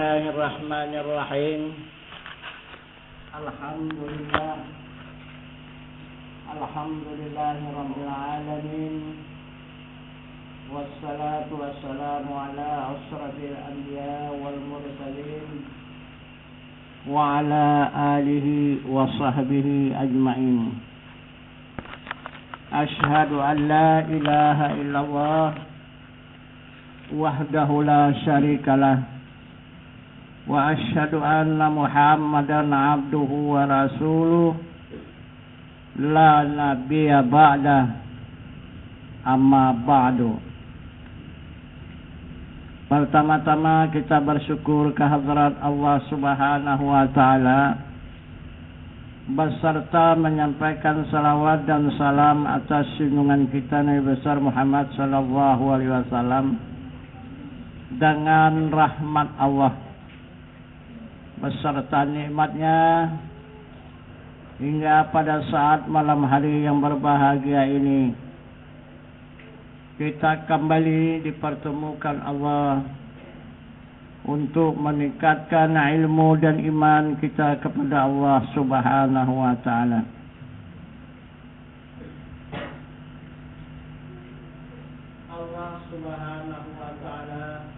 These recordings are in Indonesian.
Bismillahirrahmanirrahim. Alhamdulillahirabbil alamin. Wassalatu wassalamu ala asyrafil anbiya wal mursalin wa ala alihi wa sahbihi ajma'in. Asyhadu an la ilaha illallah wahdahu la syarikalah wa asyhadu anna Muhammadan abduhu wa rasuluh la nabiyya ba'da amma ba'du. Pertama-tama kita bersyukur kehadrat Allah Subhanahu wa taala beserta menyampaikan salawat dan salam atas junjungan kita Nabi besar Muhammad sallallahu alaihi wasallam dengan rahmat Allah beserta nikmatnya hingga pada saat malam hari yang berbahagia ini kita kembali dipertemukan Allah untuk meningkatkan ilmu dan iman kita kepada Allah Subhanahu wa taala. Allah Subhanahu wa taala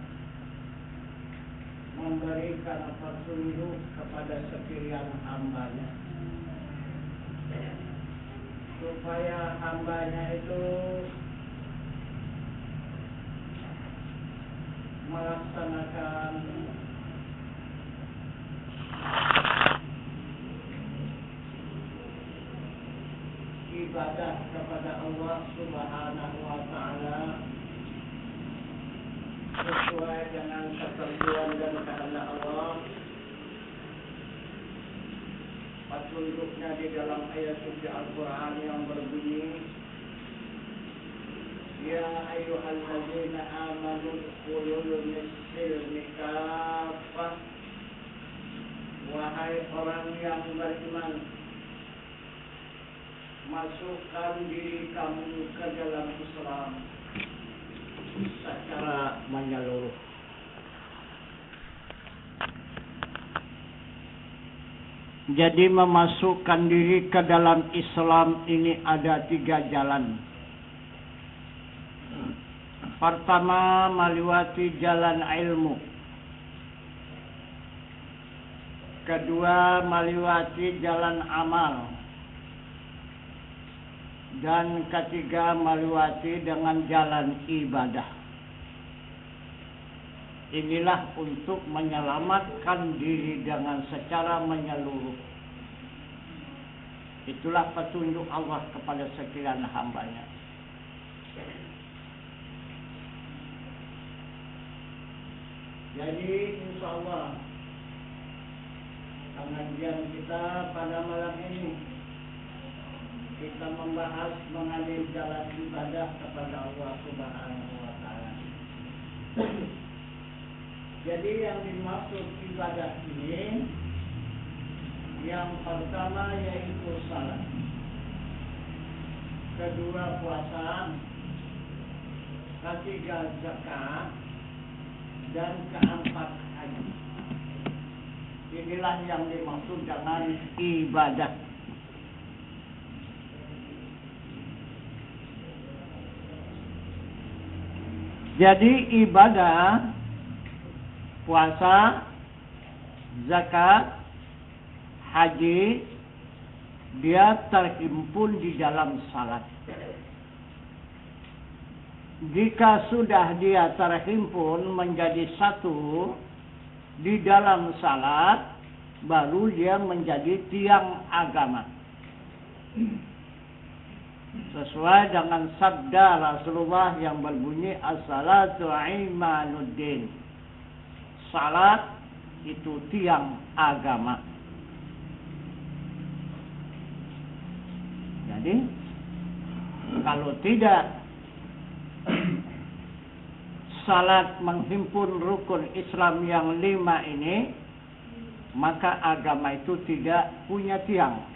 memberikan petunjuk kepada sekalian hambanya supaya hambanya itu melaksanakan ibadah kepada Allah Subhanahu wa taala sesuai dengan ketentuan dan kehendak Allah. Petunjuknya di dalam ayat suci Al-Quran yang berbunyi, Ya ayyuhalladzina amanu udkhulul silmi kaffah. Wahai orang yang beriman, masukkan diri kamu ke dalam Islam secara menyeluruh. Jadi memasukkan diri ke dalam Islam ini ada 3 jalan. Pertama, melewati jalan ilmu. Kedua, melewati jalan amal. Dan ketiga, melewati dengan jalan ibadah. Inilah untuk menyelamatkan diri dengan secara menyeluruh. Itulah petunjuk Allah kepada sekalian hambanya. Jadi insya Allah pengajian kita pada malam ini kita membahas mengenai jalan ibadah kepada Allah Subhanahu wa taala. Jadi yang dimaksud ibadah ini yang pertama yaitu salat, kedua puasa, ketiga zakat, dan keempat haji. Inilah yang dimaksud dengan ibadah. Jadi ibadah puasa, zakat, haji dia terhimpun di dalam salat. Jika sudah dia terhimpun menjadi satu di dalam salat, baru dia menjadi tiang agama. Sesuai dengan sabda Rasulullah yang berbunyi, As-salatu imanuddin. Salat itu tiang agama. Jadi, kalau tidak salat menghimpun rukun Islam yang 5 ini, maka agama itu tidak punya tiang.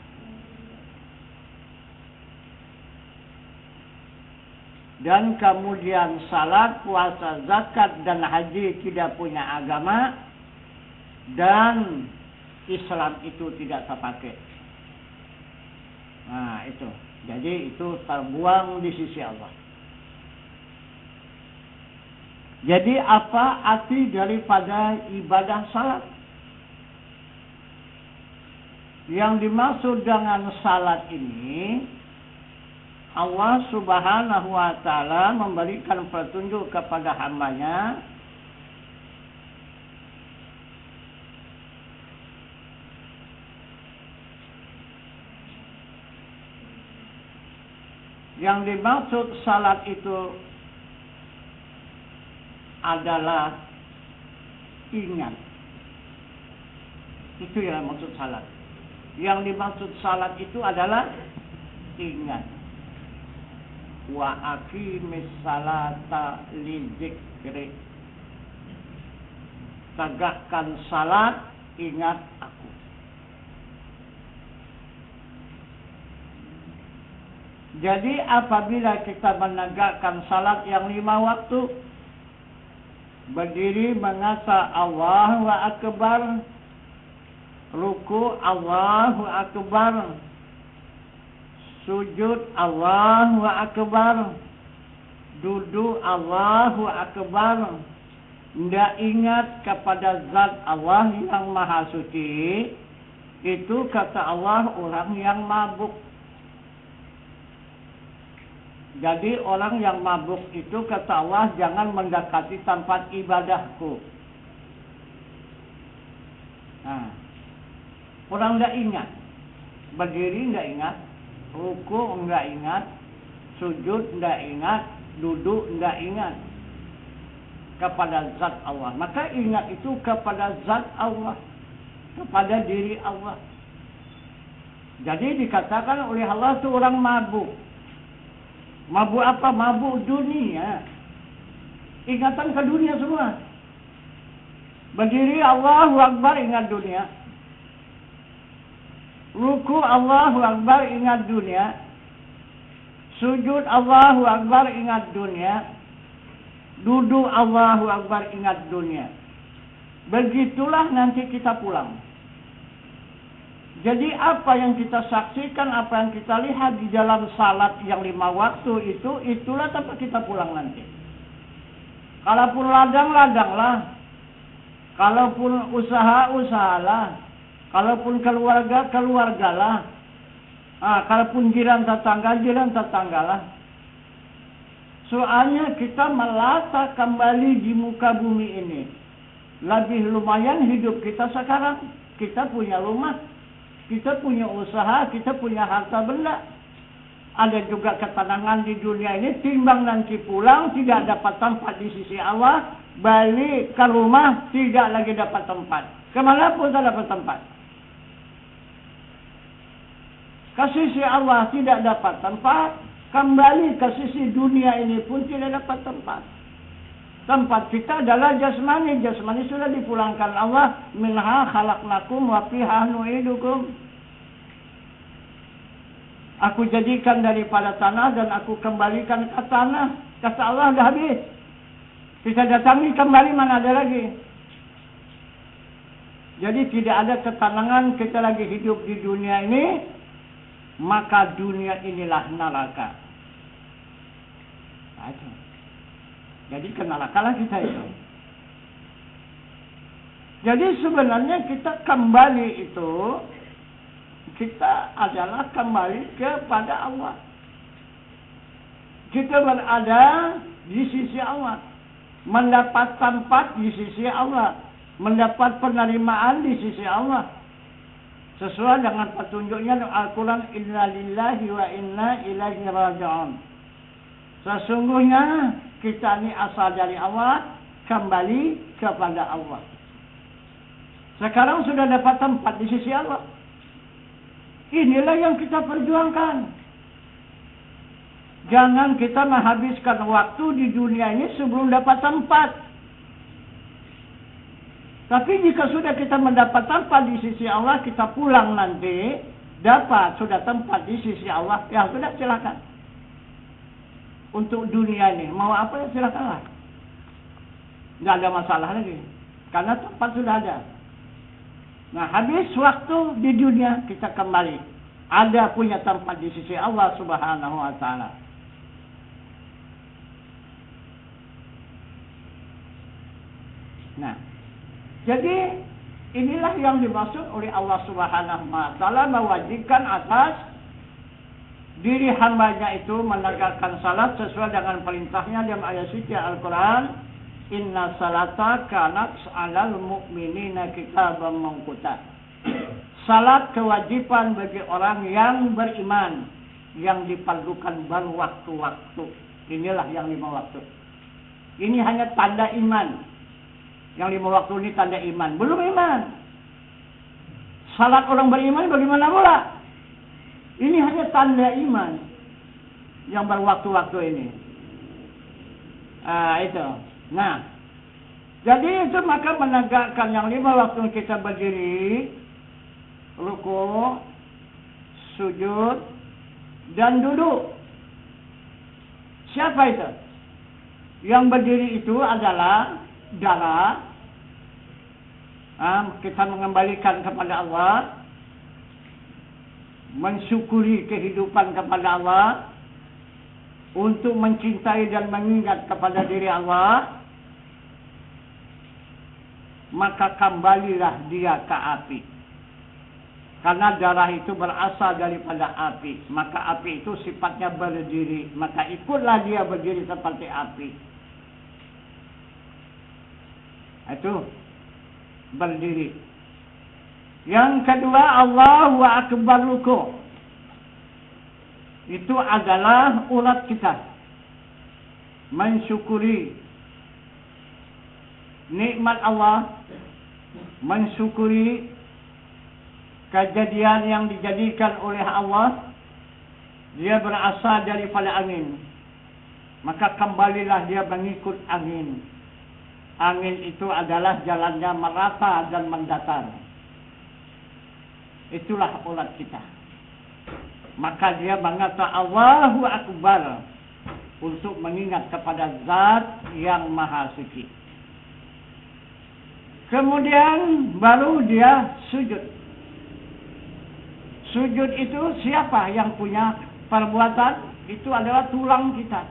dan kemudian salat, puasa, zakat dan haji tidak punya agama, dan Islam itu tidak terpakai. Nah itu, jadi itu terbuang di sisi Allah. Jadi apa arti daripada ibadah salat? Yang dimaksud dengan salat ini, Allah Subhanahu wa Ta'ala memberikan petunjuk kepada hambanya yang dimaksud salat itu adalah ingat. Itu yang maksud salat. Yang dimaksud salat itu adalah ingat. Wa aqimis salata lidzikri. Tegakkan salat, ingat aku. Jadi apabila kita menegakkan salat yang 5 waktu, berdiri mengasah Allahu Akbar, ruku Allahu Akbar, sujud Allahu Akbar, duduk Allahu Akbar, tidak ingat kepada zat Allah yang maha suci, itu kata Allah orang yang mabuk. Jadi orang yang mabuk itu kata Allah jangan mendekati tempat ibadahku. Nah, orang tidak ingat, berdiri tidak ingat, ruku tidak ingat, sujud tidak ingat, duduk tidak ingat kepada zat Allah. Maka ingat itu kepada zat Allah, kepada diri Allah. Jadi dikatakan oleh Allah itu orang mabuk. Mabuk apa? Mabuk dunia. Ingatan ke dunia semua. Berdiri Allahu Akbar, ingat dunia. Ruku Allahu Akbar, ingat dunia. Sujud Allahu Akbar, ingat dunia. Duduk Allahu Akbar, ingat dunia. Begitulah nanti kita pulang. Jadi apa yang kita saksikan, apa yang kita lihat di dalam salat yang 5 waktu itu, itulah tempat kita pulang nanti. Kalaupun ladang, ladanglah. Kalaupun usaha, usahalah. Kalaupun keluarga, keluargalah. Kalaupun jiran tetanggalah. Soalnya kita melata kembali di muka bumi ini. Lebih lumayan hidup kita sekarang. Kita punya rumah. Kita punya usaha, kita punya harta benda. Ada juga ketenangan di dunia ini, timbang nanti pulang tidak dapat tempat di sisi Allah, balik ke rumah tidak lagi dapat tempat. Kemana pun tak dapat tempat. Ke sisi Allah tidak dapat tempat, kembali ke sisi dunia ini pun tidak dapat tempat. Tempat kita adalah jasmani. Jasmani sudah dipulangkan Allah. Minha khalaqnakum wa fiha nu'idukum. Aku jadikan daripada tanah dan aku kembalikan ke tanah. Kata Allah dah habis. Kita datangi kembali, mana ada lagi. Jadi tidak ada ketenangan kita lagi hidup di dunia ini. Maka dunia inilah neraka. Aduh. Jadi kenalakalah kita itu. Jadi sebenarnya kita kembali itu, kita adalah kembali kepada Allah. Kita berada di sisi Allah. Mendapat tempat di sisi Allah. Mendapat penerimaan di sisi Allah. Sesuai dengan petunjuknya Al-Quran, Inna lillahi wa inna ilaihi raji'un. Sesungguhnya kita ini asal dari Allah, kembali kepada Allah. Sekarang sudah dapat tempat di sisi Allah. Inilah yang kita perjuangkan. Jangan kita menghabiskan waktu di dunia ini sebelum dapat tempat. Tapi jika sudah kita mendapat tempat di sisi Allah, kita pulang nanti, dapat sudah tempat di sisi Allah, ya sudah silakan. Untuk dunia ini, mau apa ya silakanlah. Tidak ada masalah lagi. Karena tempat sudah ada. Nah, habis waktu di dunia kita kembali. Ada punya tempat di sisi Allah Subhanahu wa taala. Nah, jadi inilah yang dimaksud oleh Allah Subhanahu wa taala mewajibkan atas diri hambanya itu menegakkan salat sesuai dengan perintahnya dalam ayat suci Al-Quran. Inna salata kanat 'alal mu'minina kitaban mawquta. Salat kewajiban bagi orang yang beriman, yang diperlukan berwaktu-waktu. Inilah yang 5 waktu. Ini hanya tanda iman. Yang 5 waktu ini tanda iman. Belum iman. Salat orang beriman bagaimana pula? Ini hanya tanda iman yang berwaktu-waktu ini. Itu. Nah, jadi itu maka menegakkan yang 5 waktu kita berdiri, ruku, sujud, dan duduk. Siapa itu? Yang berdiri itu adalah darah. Kita mengembalikan kepada Allah, mensyukuri kehidupan kepada Allah, untuk mencintai dan mengingat kepada diri Allah, maka kembalilah dia ke api. Karena darah itu berasal daripada api, maka api itu sifatnya berdiri, maka ikutlah dia berdiri seperti api. Itu berdiri. Yang kedua, Allahu Akbar ruku. Itu adalah urat kita mensyukuri nikmat Allah, mensyukuri kejadian yang dijadikan oleh Allah. Dia berasal daripada angin, maka kembalilah dia mengikut angin. Angin itu adalah jalannya merata dan mendatar. Itulah urat kita. Maka dia mengatakan Allahu Akbar untuk mengingat kepada Zat yang Maha Suci. Kemudian baru dia sujud. Sujud itu siapa yang punya perbuatan? Itu adalah tulang kita.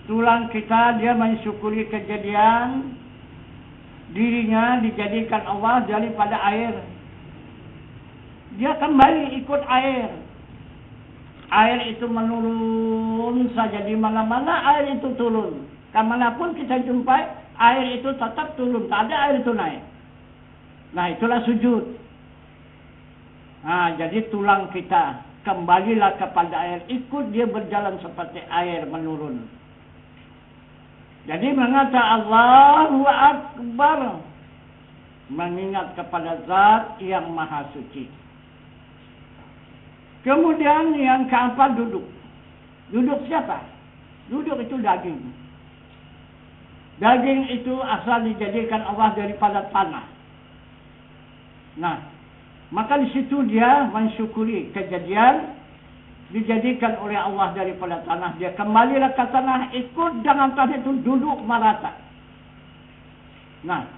Tulang kita dia mensyukuri kejadian dirinya dijadikan Allah daripada air. Dia kembali ikut air. Air itu menurun saja di mana-mana, air itu turun. Kemanapun kita jumpai, air itu tetap turun. Tak ada air itu naik. Nah, itulah sujud. Nah, jadi tulang kita kembalilah kepada air. Ikut dia berjalan seperti air menurun. Jadi mengatakan Allahu Akbar, mengingat kepada Zat yang Maha Suci. Kemudian yang keempat duduk. Duduk siapa? Duduk itu daging. Daging itu asal dijadikan Allah daripada tanah. Nah, maka di situ dia mensyukuri kejadian dijadikan oleh Allah daripada tanah. Dia kembalilah ke tanah, ikut dengan tanah itu duduk merata. Nah,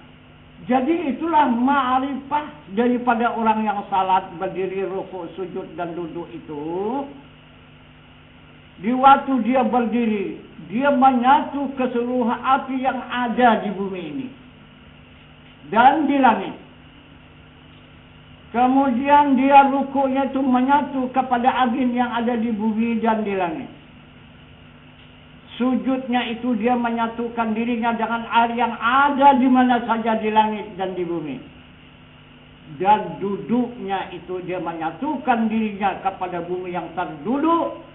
jadi itulah ma'rifah daripada orang yang salat, berdiri, rukuk, sujud dan duduk itu. Di waktu dia berdiri, dia menyatu ke seluruh api yang ada di bumi ini dan di langit. Kemudian dia rukuknya itu menyatu kepada angin yang ada di bumi dan di langit. Sujudnya itu dia menyatukan dirinya dengan air yang ada di mana saja di langit dan di bumi. Dan duduknya itu dia menyatukan dirinya kepada bumi yang terduduk,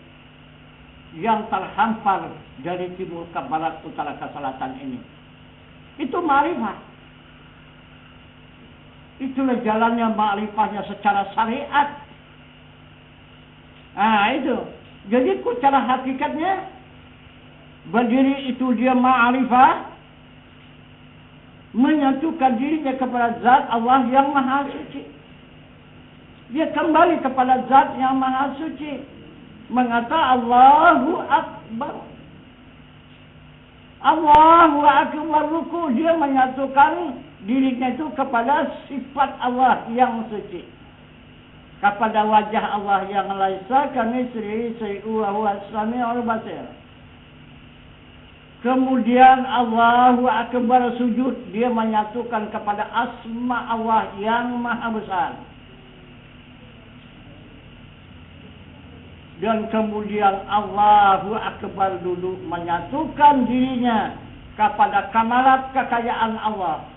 yang terhampar dari timur ke barat, utara ke selatan ini. Itu ma'rifah. Itulah jalannya ma'rifahnya secara syariat. Itu. Jadi secara hakikatnya berdiri itu dia ma'rifah, menyatukan dirinya kepada Zat Allah yang Maha Suci. Dia kembali kepada Zat yang Maha Suci, mengatakan Allahu Akbar. Allahu Akbar ruku, dia menyatukan dirinya itu kepada sifat Allah yang suci, kepada wajah Allah yang laisa kamitslihi syai'un wa huwas samiul basir. Kemudian Allahu Akbar sujud, dia menyatukan kepada asma Allah yang maha besar. Dan kemudian Allahu Akbar duduk menyatukan dirinya kepada kamalat kekayaan Allah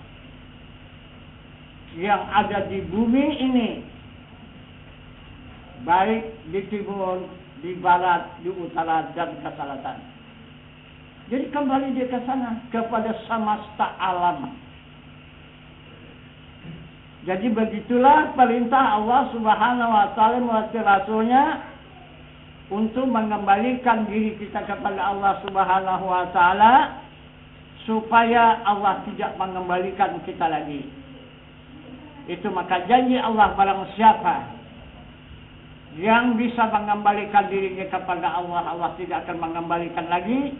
yang ada di bumi ini, baik di timur, di barat, di utara, dan ke selatan. Jadi kembali dia ke sana, kepada semesta alam. Jadi begitulah perintah Allah Subhanahu wa taala melalui Rasulnya untuk mengembalikan diri kita kepada Allah Subhanahu wa taala, supaya Allah tidak mengembalikan kita lagi. Itu maka janji Allah, barang siapa yang bisa mengembalikan dirinya kepada Allah, Allah tidak akan mengembalikan lagi.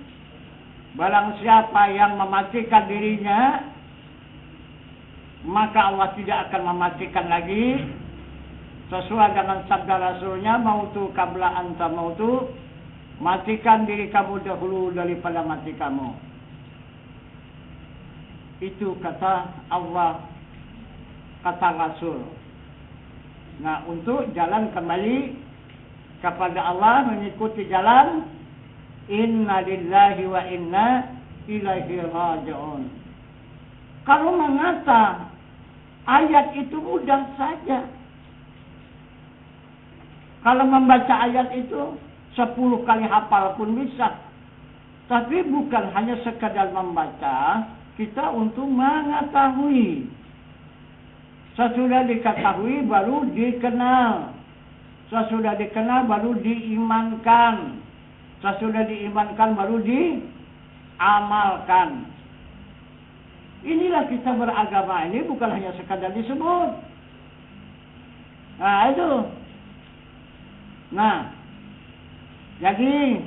Barang siapa yang mematikan dirinya, maka Allah tidak akan mematikan lagi. Sesuai dengan sabda Rasulnya, mautu qabla anta mautu, matikan diri kamu dahulu daripada mati kamu. Itu kata Allah, kata Rasul. Nah, untuk jalan kembali kepada Allah, mengikuti jalan inna lillahi wa inna ilaihi raji'un. Kalau mengata ayat itu mudah saja. Kalau membaca ayat itu 10 kali hafal pun bisa. Tapi bukan hanya sekadar membaca, kita untuk mengetahui. Sesudah diketahui baru dikenal. Sesudah dikenal baru diimankan. Sesudah diimankan baru diamalkan. Inilah kita beragama, ini bukan hanya sekadar disebut. Nah, itu. Nah, jadi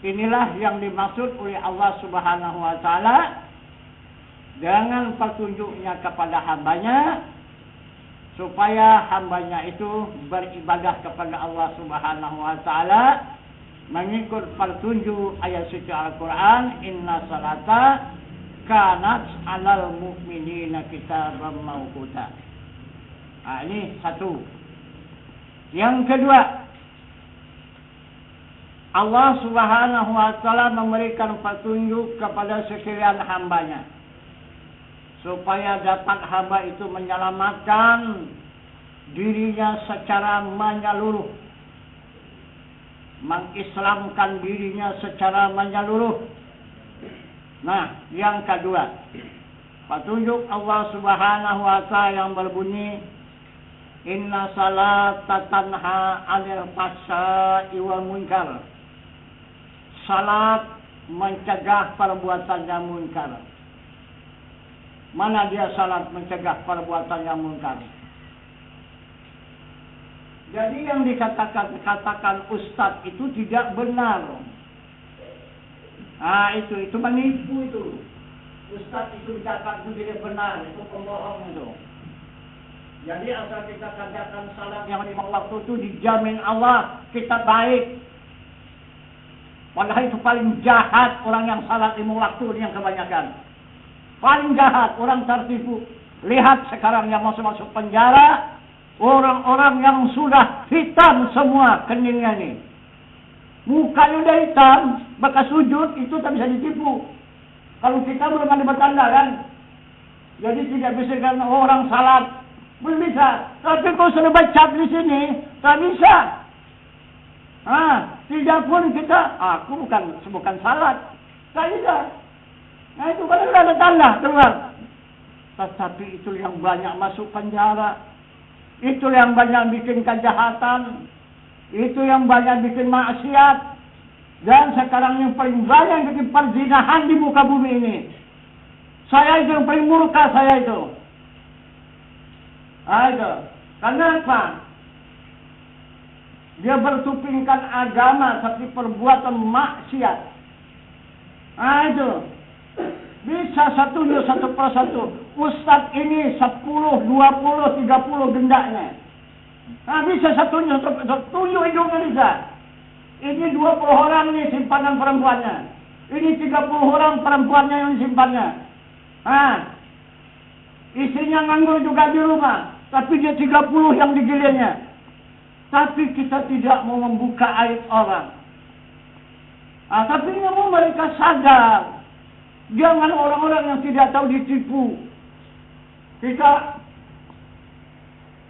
inilah yang dimaksud oleh Allah Subhanahu wa taala dengan petunjuknya kepada hambanya, supaya hambanya itu beribadah kepada Allah Subhanahu wa taala mengikut petunjuk ayat suci Al-Quran, inna salata kanat alal mu'minina kitaban mawquta. Nah, ini satu. Yang kedua, Allah Subhanahu wa taala memberikan petunjuk kepada sekalian hambanya, supaya dapat hamba itu menyelamatkan dirinya secara menyeluruh, mengislamkan dirinya secara menyeluruh. Nah, yang kedua, petunjuk Allah Subhanahu wa taala yang berbunyi inna salata tanha 'anil fahsya'i wal munkar. Salat mencegah perbuatan yang munkar. Mana dia salat mencegah perbuatan yang munkar? Jadi yang dikatakan ustaz itu tidak benar. Ah, itu menipu itu. Ustaz itu dikatakan itu tidak benar, itu pembohong itu. Jadi asal kita kerjakan salat yang 5 waktu itu dijamin Allah kita baik. Padahal itu paling jahat orang yang salat 5 waktu yang kebanyakan. Paling jahat, orang tertipu. Lihat sekarang yang masuk penjara, orang-orang yang sudah hitam semua keningnya ini. Mukanya udah hitam, bekas sujud itu tak bisa ditipu. Kalau kita belum ada bertanda kan. Jadi tidak bisa kan orang salat. Belum bisa. Tapi kalau sudah baca di sini, tak bisa. Tidak pun kita, aku bukan salat. Tak bisa. Nah itu kan sudah ada tanda keluar. Tetapi itu yang banyak masuk penjara. Itu yang banyak bikin kejahatan. Itu yang banyak bikin maksiat. Dan sekarang yang paling banyak bikin perzinahan di muka bumi ini. Saya itu yang paling murka, saya itu. Itu. Kenapa? Dia bertupingkan agama seperti perbuatan maksiat. Itu. Bisa satunya satu persatu. Ustaz ini 10, 20, 30 gendaknya. Bisa satunya hidungnya bisa. Ini 20 orang nih simpanan perempuannya. Ini 30 orang perempuannya yang simpannya. Istrinya nganggur juga di rumah. Tapi dia 30 yang digilirnya. Tapi kita tidak mau membuka aib orang. Tapi namun mereka sadar. Jangan orang-orang yang tidak tahu ditipu. Kita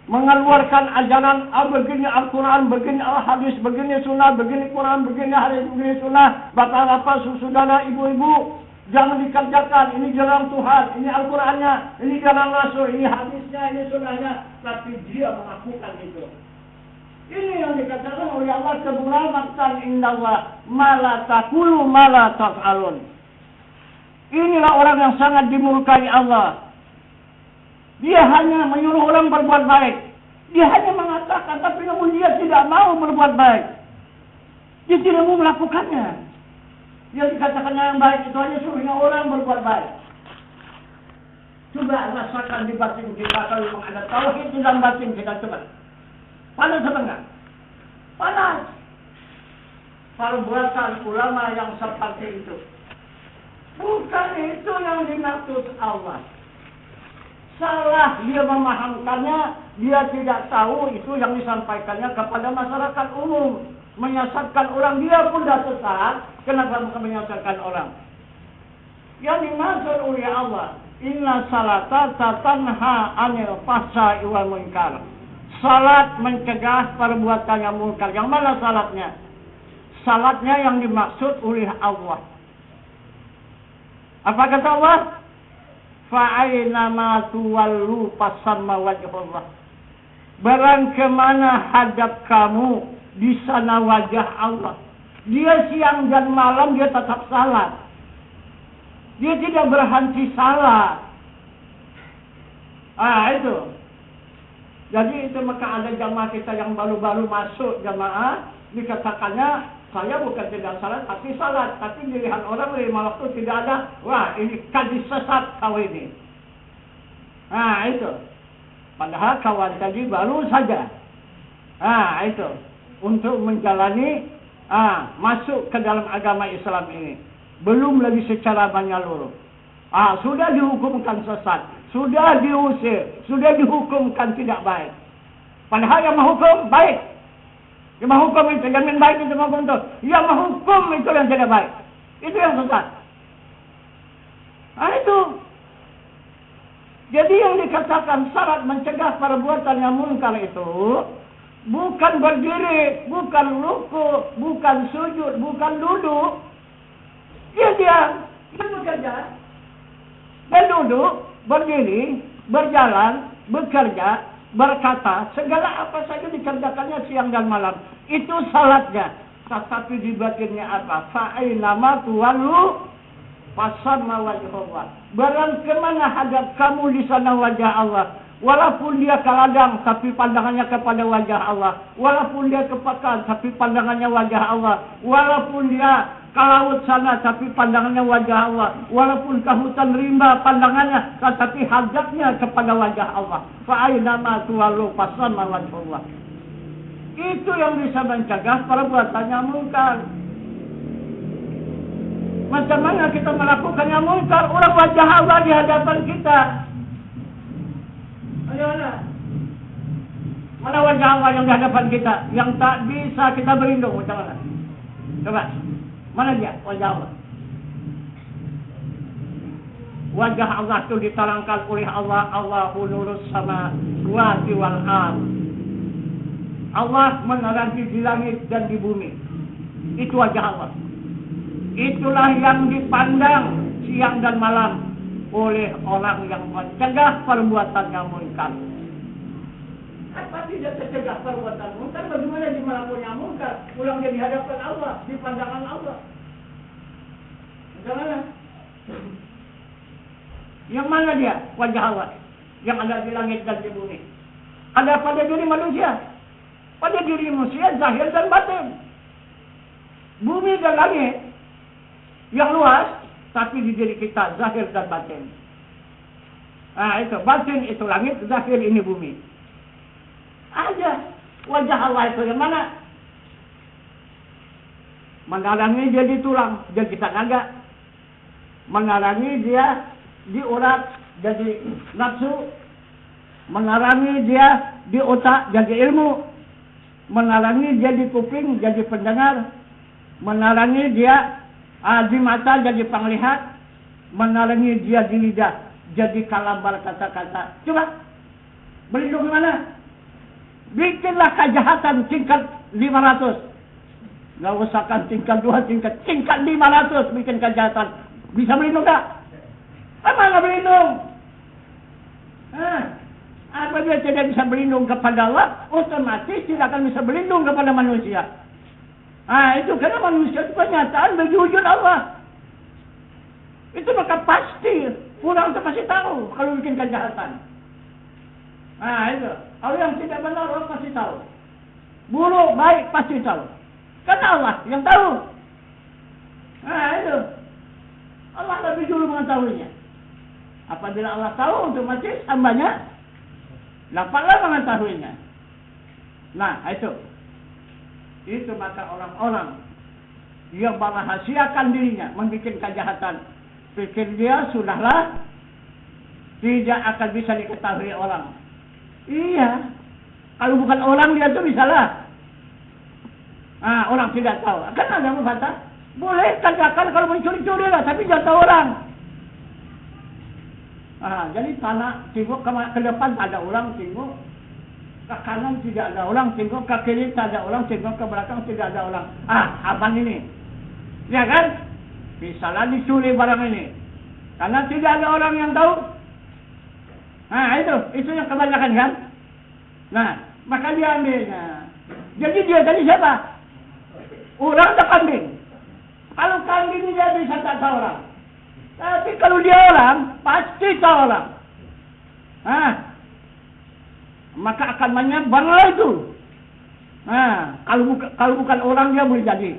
mengeluarkan ajaran begini Al-Quran, begini Al-Hadis, begini Sunnah, begini Quran, begini Hadis, begini Sunnah. Bapak-bapak, saudara, ibu-ibu, jangan dikerjakan. Ini jalan Tuhan, ini Al-Qurannya, ini jalan Rasul, ini hadisnya, ini Sunnahnya. Tapi dia melakukan itu. Ini yang dikatakan oleh Allah, kemulamatan indallah, mala taqulu mala taf'alun. Inilah orang yang sangat dimurkai Allah. Dia hanya menyuruh orang berbuat baik. Dia hanya mengatakan, tapi namun dia tidak mau berbuat baik. Dia tidak mau melakukannya. Dia dikatakannya yang baik itu hanya suruhnya orang berbuat baik. Coba rasakan di batin kita kalau ada tauhid di dalam batin kita, coba. Panas apa enggak? Panas. Perbuatan ulama yang seperti itu. Bukan itu yang dimaksud Allah. Salah dia memahamkannya, dia tidak tahu itu yang disampaikannya kepada masyarakat umum. Menyesatkan orang, dia pun dah sesat. Kenapa bukan menyesatkan orang? Yang dimaksud oleh Allah, inna salata tatanha anil fahsya'i wal munkar. Salat mencegah perbuatan yang munkar. Yang mana salatnya? Salatnya yang dimaksud oleh Allah. Apa kata Allah? Fa'aina ma tuwallu fasamma wajhullah. Barang kemana hadap kamu, di sana wajah Allah. Dia siang dan malam dia tetap salat. Dia tidak berhenti salat. Itu. Jadi itu maka ada jamaah kita yang baru-baru masuk jamaah, dikatakannya saya bukan tidak salat tapi salat, tapi dilihat orang 5 waktu tidak ada. Wah, ini kadis sesat kau ini. Itu. Padahal kawan tadi baru saja. Itu. Untuk menjalani masuk ke dalam agama Islam ini. Belum lagi secara menyeluruh. Sudah dihukumkan sesat, sudah diusir, sudah dihukumkan tidak baik. Padahal yang menghukum baik. Yang menghukum itu, yang baik itu menghukum itu. Yang menghukum itu yang tidak baik. Itu yang sesat. Itu. Jadi yang dikatakan syarat mencegah perbuatan yang munkar itu bukan berdiri, bukan ruku, bukan sujud, bukan duduk. Dia diam, dia bekerja. Dan duduk, berdiri, berjalan, bekerja, berkata, segala apa saja dikerjakannya siang dan malam. Itu salatnya. Tetapi di batinnya apa? Fa'ainama tuwallu fasamma wajhullah. Barang kemana hadap kamu, di sana wajah Allah. Walaupun dia ke ladang, tapi pandangannya kepada wajah Allah. Walaupun dia ke pekan, tapi pandangannya wajah Allah. Walaupun dia ke laut sana, tapi pandangannya wajah Allah. Walaupun ke hutan rimba, pandangannya, tetapi hadapnya kepada wajah Allah. Fa'ainama tuwallu fasamma wajhullah. Itu yang bisa mencegah perbuatan yang munkar. Macam mana kita melakukan yang munkar? Orang wajah Allah di hadapan kita. Mana wajah Allah yang di hadapan kita, yang tak bisa kita berlindung? Macam mana? Coba. Mana dia wajah Allah? Wajah Allah itu diterangkan oleh Allah. Allahu nurus samawati wal ardh. Allah menerangi di langit dan di bumi. Itu wajah Allah. Itulah yang dipandang siang dan malam oleh orang yang mencegah perbuatan yang munkar. Apa tidak tercegah perbuatan munkar? Bagaimana dia melakukan yang munkar? Pulang dia di hadapan Allah, di pandangan Allah. Bagaimana? Yang mana dia? Wajah Allah yang ada di langit dan di bumi. Ada pada diri manusia. Pada diri manusia zahir dan batin. Bumi dan langit yang luas, tapi di diri kita zahir dan batin. Nah itu, batin itu langit, zahir ini bumi. Ada wajah Allah itu yang mana? Menarangi dia di tulang, jadi tenaga. Menarangi dia di urat, jadi nafsu. Menarangi dia di otak, jadi ilmu. Menarangi dia di kuping, jadi pendengar. Menarangi dia di mata, jadi penglihat. Menarangi dia di lidah, jadi kalabar kata-kata. Coba, berlindung mana? Bikinlah kejahatan tingkat 500. Gak usahkan tingkat 2, tingkat 500 bikin kejahatan. Bisa berlindung tak? Apa gak berlindung? Apabila tidak bisa berlindung kepada Allah, otomatis tidak akan bisa berlindung kepada manusia. Itu karena manusia itu kenyataan bagi wujud Allah. Itu maka pasti orang itu pasti tahu kalau bikin kejahatan. Itu. Kalau yang tidak benar orang pasti tahu. Buruk, baik pasti tahu. Karena Allah yang tahu. Itu. Allah lebih dulu mengetahuinya. Apabila Allah tahu, otomatis hambanya dapatlah mengetahuinya. Nah, itu. Itu maka orang-orang yang merahasiakan dirinya, membuat kejahatan. Pikir dia sudahlah tidak akan bisa diketahui orang. Iya. Kalau bukan orang dia tuh bisalah. Orang tidak tahu. Kan ada yang berkata, boleh kerjakan kalau mencuri-curi lah, tapi jangan tahu orang. Jadi tanah tengok ke depan tak ada orang, tengok ke kanan tidak ada orang, tengok ke kiri tak ada orang, tengok ke belakang tidak ada orang. Abang ini, ya kan? Bisalah dicuri barang ini, karena tidak ada orang yang tahu. Itu yang kebanyakan kan? Nah, maka dia ambilnya. Jadi dia tadi siapa? Orang atau kambing? Kalau kambing dia bisa tak tahu orang. Tapi kalau dia orang, pasti tahu orang. Maka akan menyebarlah itu. Kalau bukan orang dia boleh jadi.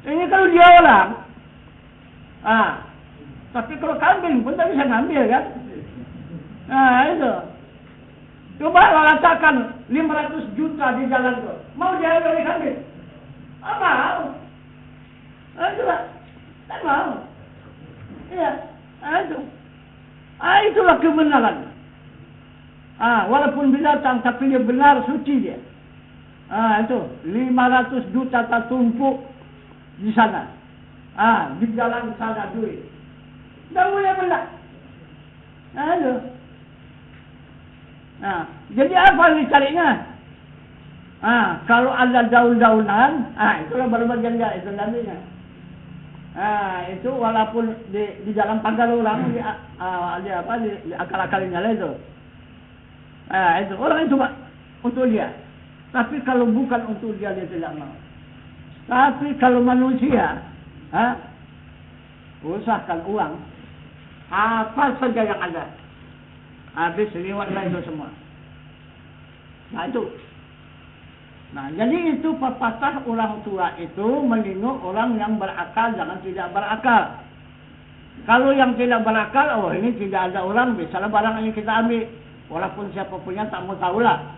Ini kalau dia orang. Tapi kalau kambing pun tak bisa ngambil kan? Itu. Coba letakkan 500 juta di jalan itu. Mau dia ambil kambing? Mau. Coba. Tak mau. Iya, itu. Itulah kebenaran. Walaupun binatang, tapi dia benar, suci dia. Itu. 500 juta tertumpuk di sana. Di jalan sana duit. Tak boleh benar. Itu. Jadi apa yang dicarinya? Kalau ada daun-daunan, itulah baru bagian dia, itu nantinya. Itu walaupun di dalam pagar orang di akal-akalnya lah itu. Itu orang itu untuk dia. Tapi kalau bukan untuk dia tidak mau. Tapi kalau manusia, usahakan uang apa saja yang ada, habis lewatlah itu semua. Itu. Jadi itu pepatah orang tua itu melindungi orang yang berakal, jangan tidak berakal. Kalau yang tidak berakal, ini tidak ada orang, bisalah barang ini kita ambil. Walaupun siapa punya tak mau tahulah.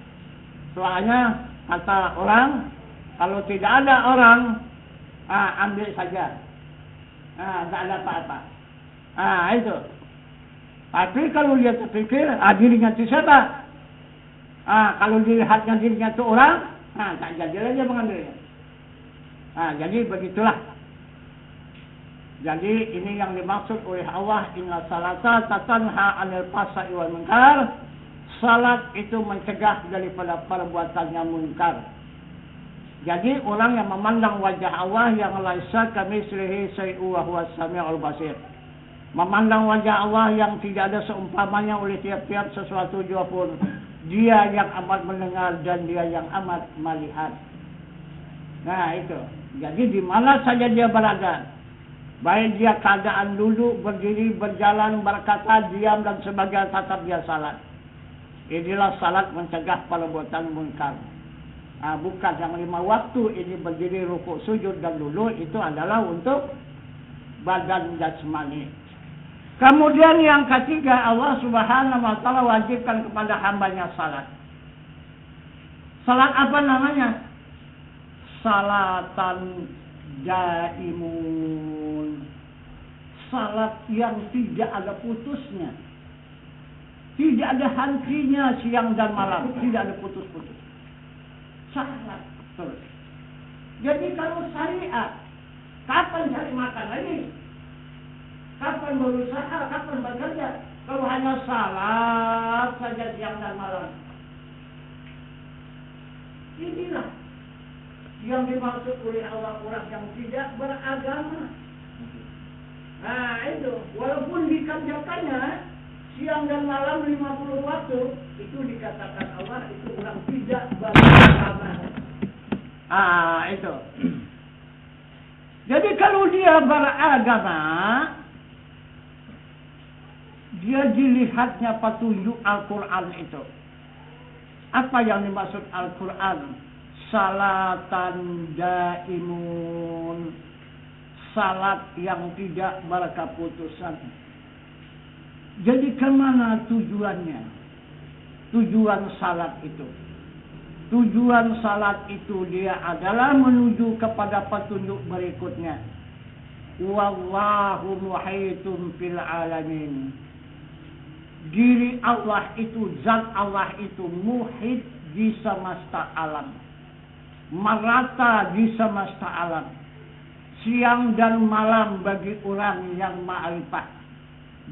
Soalnya kata orang, kalau tidak ada orang, ambil saja. Tak ada apa-apa. Itu. Tapi kalau dia terpikir, dirinya itu siapa? Kalau dilihatnya dirinya itu orang, tak jadi aja mengambilnya. Jadi begitulah. Jadi ini yang dimaksud oleh Allah, inna salata tatanha 'anil fahsya'i wal munkar. Salat itu mencegah daripada perbuatan yang munkar. Jadi orang yang memandang wajah Allah yang laisa kamitslihi syai'un wa huwas samiul basir. Memandang wajah Allah yang tidak ada seumpamanya oleh tiap-tiap sesuatu juga pun. Dia yang amat mendengar dan dia yang amat melihat. Itu. Jadi di mana saja dia berada, baik dia keadaan duduk, berdiri, berjalan, berkata, diam dan sebagainya, tetap dia salat. Inilah salat mencegah perbuatan munkar. Bukan yang 5 waktu ini berdiri, rukuk, sujud dan duduk, itu adalah untuk badan jasmani. Kemudian yang ketiga, Allah Subhanahu wa taala wajibkan kepada hambanya salat. Salat apa namanya? Salatan daimun. Salat yang tidak ada putusnya. Tidak ada hentinya siang dan malam, tidak ada putus-putus. Salat terus. Jadi kalau syariat, kapan cari makan lagi? Kapan berusaha, kapan bekerja? Kalau hanya salat saja siang dan malam. Inilah yang dimaksud oleh Allah orang yang tidak beragama. Nah itu, walaupun dikerjakannya siang dan malam 50 waktu, itu dikatakan Allah itu orang tidak beragama. Itu. Jadi kalau dia beragama, dia dilihatnya petunjuk Al-Quran itu. Apa yang dimaksud Al-Quran? Salatan daimun. Salat yang tidak berkeputusan. Jadi kemana tujuannya? Tujuan salat itu. Tujuan salat itu dia adalah menuju kepada petunjuk berikutnya. Wallahu muhitun fil alamin. Diri Allah itu, zat Allah itu muhit di semesta alam. Merata di semesta alam. Siang dan malam bagi orang yang ma'rifah.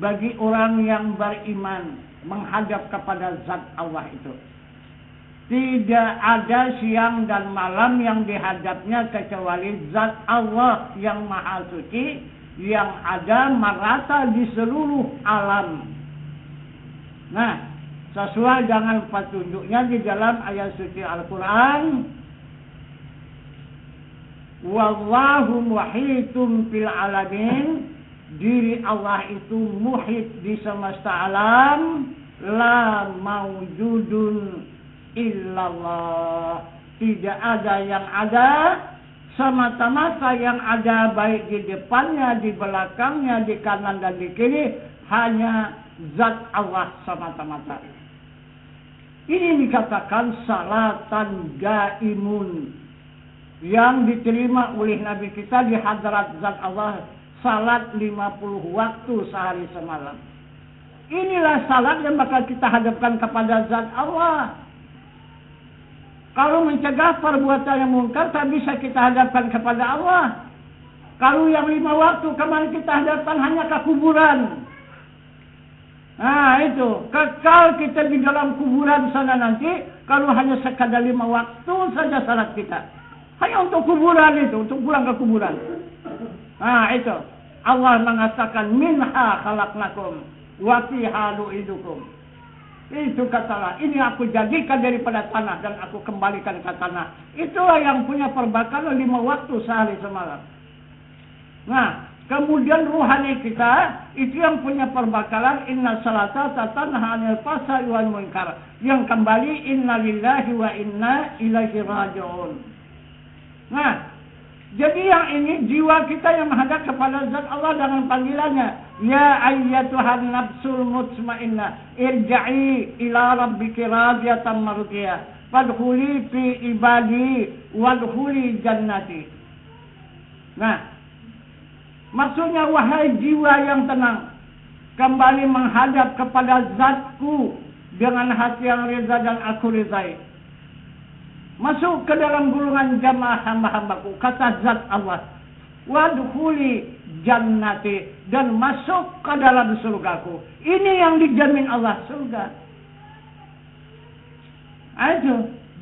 Bagi orang yang beriman menghadap kepada zat Allah itu. Tidak ada siang dan malam yang dihadapnya kecuali zat Allah yang maha suci, yang ada merata di seluruh alam. Nah, sesuai dengan petunjuknya di dalam ayat suci Al-Quran, wallahu muhitun fil alamin. Diri Allah itu muhit di semesta alam. La maujudun illallah. Tidak ada yang ada, semata-mata yang ada baik di depannya, di belakangnya, di kanan dan di kiri, hanya zat Allah semata-mata. Ini dikatakan salatan daimun, yang diterima oleh Nabi kita di hadrat zat Allah, salat 50 waktu sehari semalam. Inilah salat yang bakal kita hadapkan kepada zat Allah. Kalau mencegah perbuatan yang mungkar, tak bisa kita hadapkan kepada Allah. Kalau yang 5 waktu, kemarin kita hadapkan hanya ke kuburan. Nah itu, kekal kita di dalam kuburan sana nanti, kalau hanya sekadar 5 waktu saja salat kita. Hanya untuk kuburan itu, untuk pulang ke kuburan. Nah itu, Allah mengatakan, minha khalaqnakum wa fiha nu'idukum. Itu katalah, ini aku jadikan daripada tanah dan aku kembalikan ke tanah. Itulah yang punya perbakalan 5 waktu sehari semalam. Nah, kemudian ruhani kita, itu yang punya perbakalan, inna salata tatanha 'anil fahsya'i wal munkar. Yang kembali, inna lillahi wa inna ilaihi raji'un. Nah, jadi yang ini jiwa kita yang menghadap kepada zat Allah dengan panggilannya. Ya ayyatuhan nafsul mutmainnah, irja'i ila rabbiki radiyatan mardiyah, fadkhuli fi ibadi wadkhuli jannati. Nah, maksudnya wahai jiwa yang tenang, kembali menghadap kepada zatku dengan hati yang reza dan aku rizai. Masuk ke dalam gulungan jamaah hamba-hambaku, kata zat Allah. Wadkhuli jannati, dan masuk ke dalam surgaku. Ini yang dijamin Allah, surga. Itu,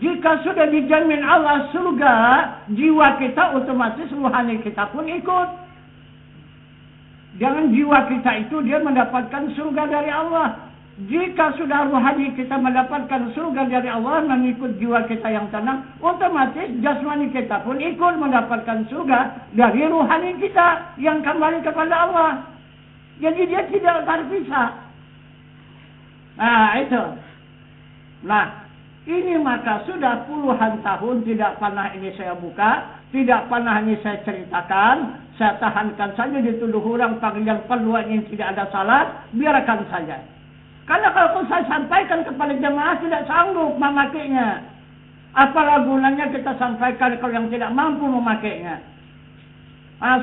jika sudah dijamin Allah surga, jiwa kita otomatis rohani kita pun ikut. Jangan jiwa kita itu dia mendapatkan surga dari Allah. Jika sudah rohani kita mendapatkan surga dari Allah, mengikut jiwa kita yang tenang, otomatis jasmani kita pun ikut mendapatkan surga dari rohani kita yang kembali kepada Allah. Jadi dia tidak terpisah. Nah itu. Nah, Ini maka sudah puluhan tahun tidak pernah ini saya buka, tidak pernah ini saya ceritakan. Saya tahankan saja, dituduh orang panggilan perluan ini tidak ada salat, biarkan saja. Karena kalau saya sampaikan kepada jemaah tidak sanggup memakainya. Apalah gunanya kita sampaikan kalau yang tidak mampu memakainya.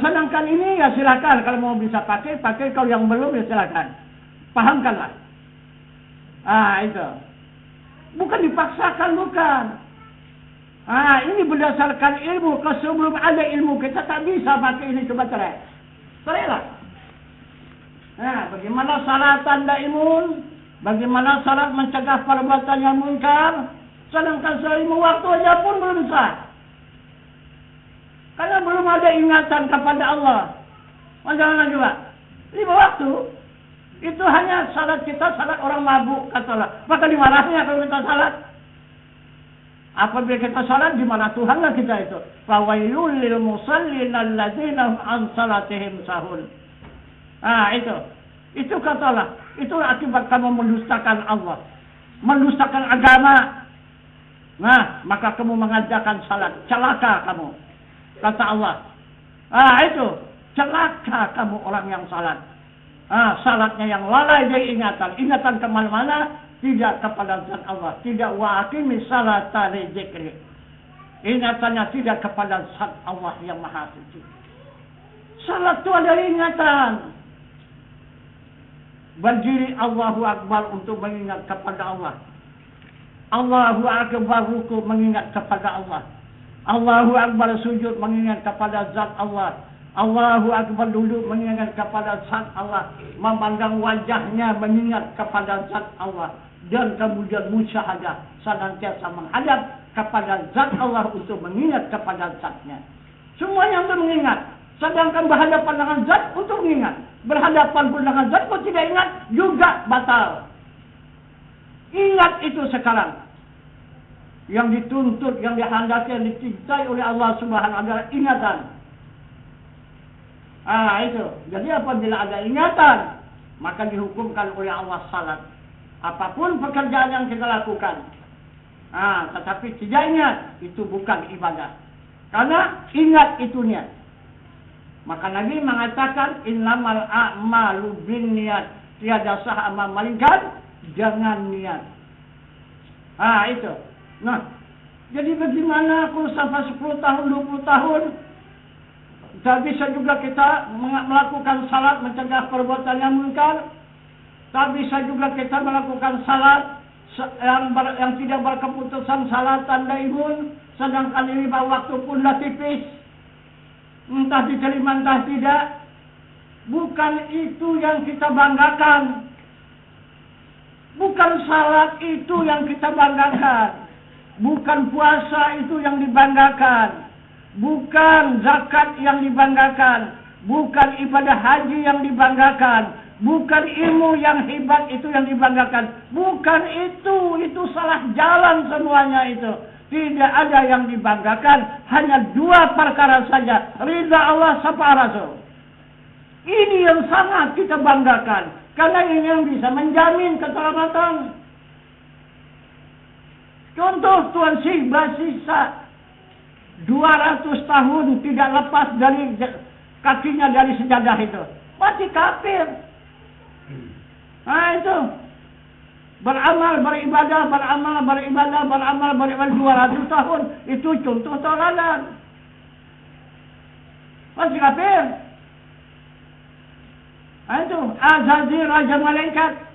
Sedangkan ini ya silakan, kalau mau bisa pakai, kalau yang belum ya silakan. Pahamkanlah. Itu. Bukan dipaksakan, bukan. Ini berdasarkan ilmu. Kalau sebelum ada ilmu, kita tak bisa pakai ini. Coba cerai. Cerailah. Bagaimana salat tanda imun? Bagaimana salat mencegah perbuatan yang munkar? Sedangkan seilmu waktu aja pun belum sah. Karena belum ada ingatan kepada Allah. Jangan juga. 5 waktu. Itu hanya salat kita, salat orang mabuk, katalah. Maka dimarahnya kalau kita salat. Apabila kita salat, di mana Tuhanlah kita itu? Fawailul lil musallin alladzina an salatihim sahun. Itu katalah. Itu akibat kamu mendustakan Allah. Mendustakan agama. Maka kamu mengajarkan salat. Celaka kamu. Kata Allah. Itu. Celaka kamu orang yang salat. Salatnya yang lalai dari ingatan. Ingatan kemana-mana, tidak kepada zat Allah. Tidak wa'aqimis salata li dzikri. Ingatannya tidak kepada zat Allah yang maha suci. Salat itu ada ingatan. Berdiri Allahu Akbar untuk mengingat kepada Allah. Allahu Akbar ruku mengingat kepada Allah. Allahu Akbar sujud mengingat kepada zat Allah. Allahu Akbar duduk mengingat kepada zat Allah. Memandang wajahnya mengingat kepada zat Allah. Dan kemudian musyahadah. Senantiasa menghadap kepada zat Allah untuk mengingat kepada zatnya. Semuanya untuk mengingat. Sedangkan berhadapan dengan zat untuk mengingat. Berhadapan pun dengan zat pun tidak ingat juga batal. Ingat itu sekarang. Yang dituntut, yang dihendaki, yang dicintai oleh Allah Subhanahu wa taala ingatan. Itu. Jadi apabila ada ingatan, maka dihukumkan oleh Allah salat. Apapun pekerjaan yang kita lakukan. Tetapi tidak ingat, itu bukan ibadah. Karena ingat itu niat. Maka Nabi mengatakan innamal a'malu binniyat. Tiada sah amal melainkan dengan niat. Itu. Jadi bagaimana aku sampai 10 tahun, 20 tahun tak bisa juga kita melakukan salat mencegah perbuatan yang munkar. Tak bisa juga kita melakukan salat yang tidak berkeputusan salat tanda imun. Sedangkan ini waktu pun dah tipis. Entah diterima entah tidak. Bukan itu yang kita banggakan. Bukan salat itu yang kita banggakan. Bukan puasa itu yang dibanggakan. Bukan zakat yang dibanggakan. Bukan ibadah haji yang dibanggakan. Bukan ilmu yang hebat itu yang dibanggakan. Bukan itu salah jalan semuanya itu. Tidak ada yang dibanggakan. Hanya 2 perkara saja. Ridha Allah sama Rasul. Ini yang sangat kita banggakan. Karena ini yang bisa menjamin keselamatan. Contoh Tuan Syekh bersisa 200 tahun tidak lepas dari kakinya dari sejadah itu. Masih kafir. Itu. Beramal, beribadah 200 tahun. Itu contoh tauladan. Masih kafir. Itu. Azazil Raja Malaikat.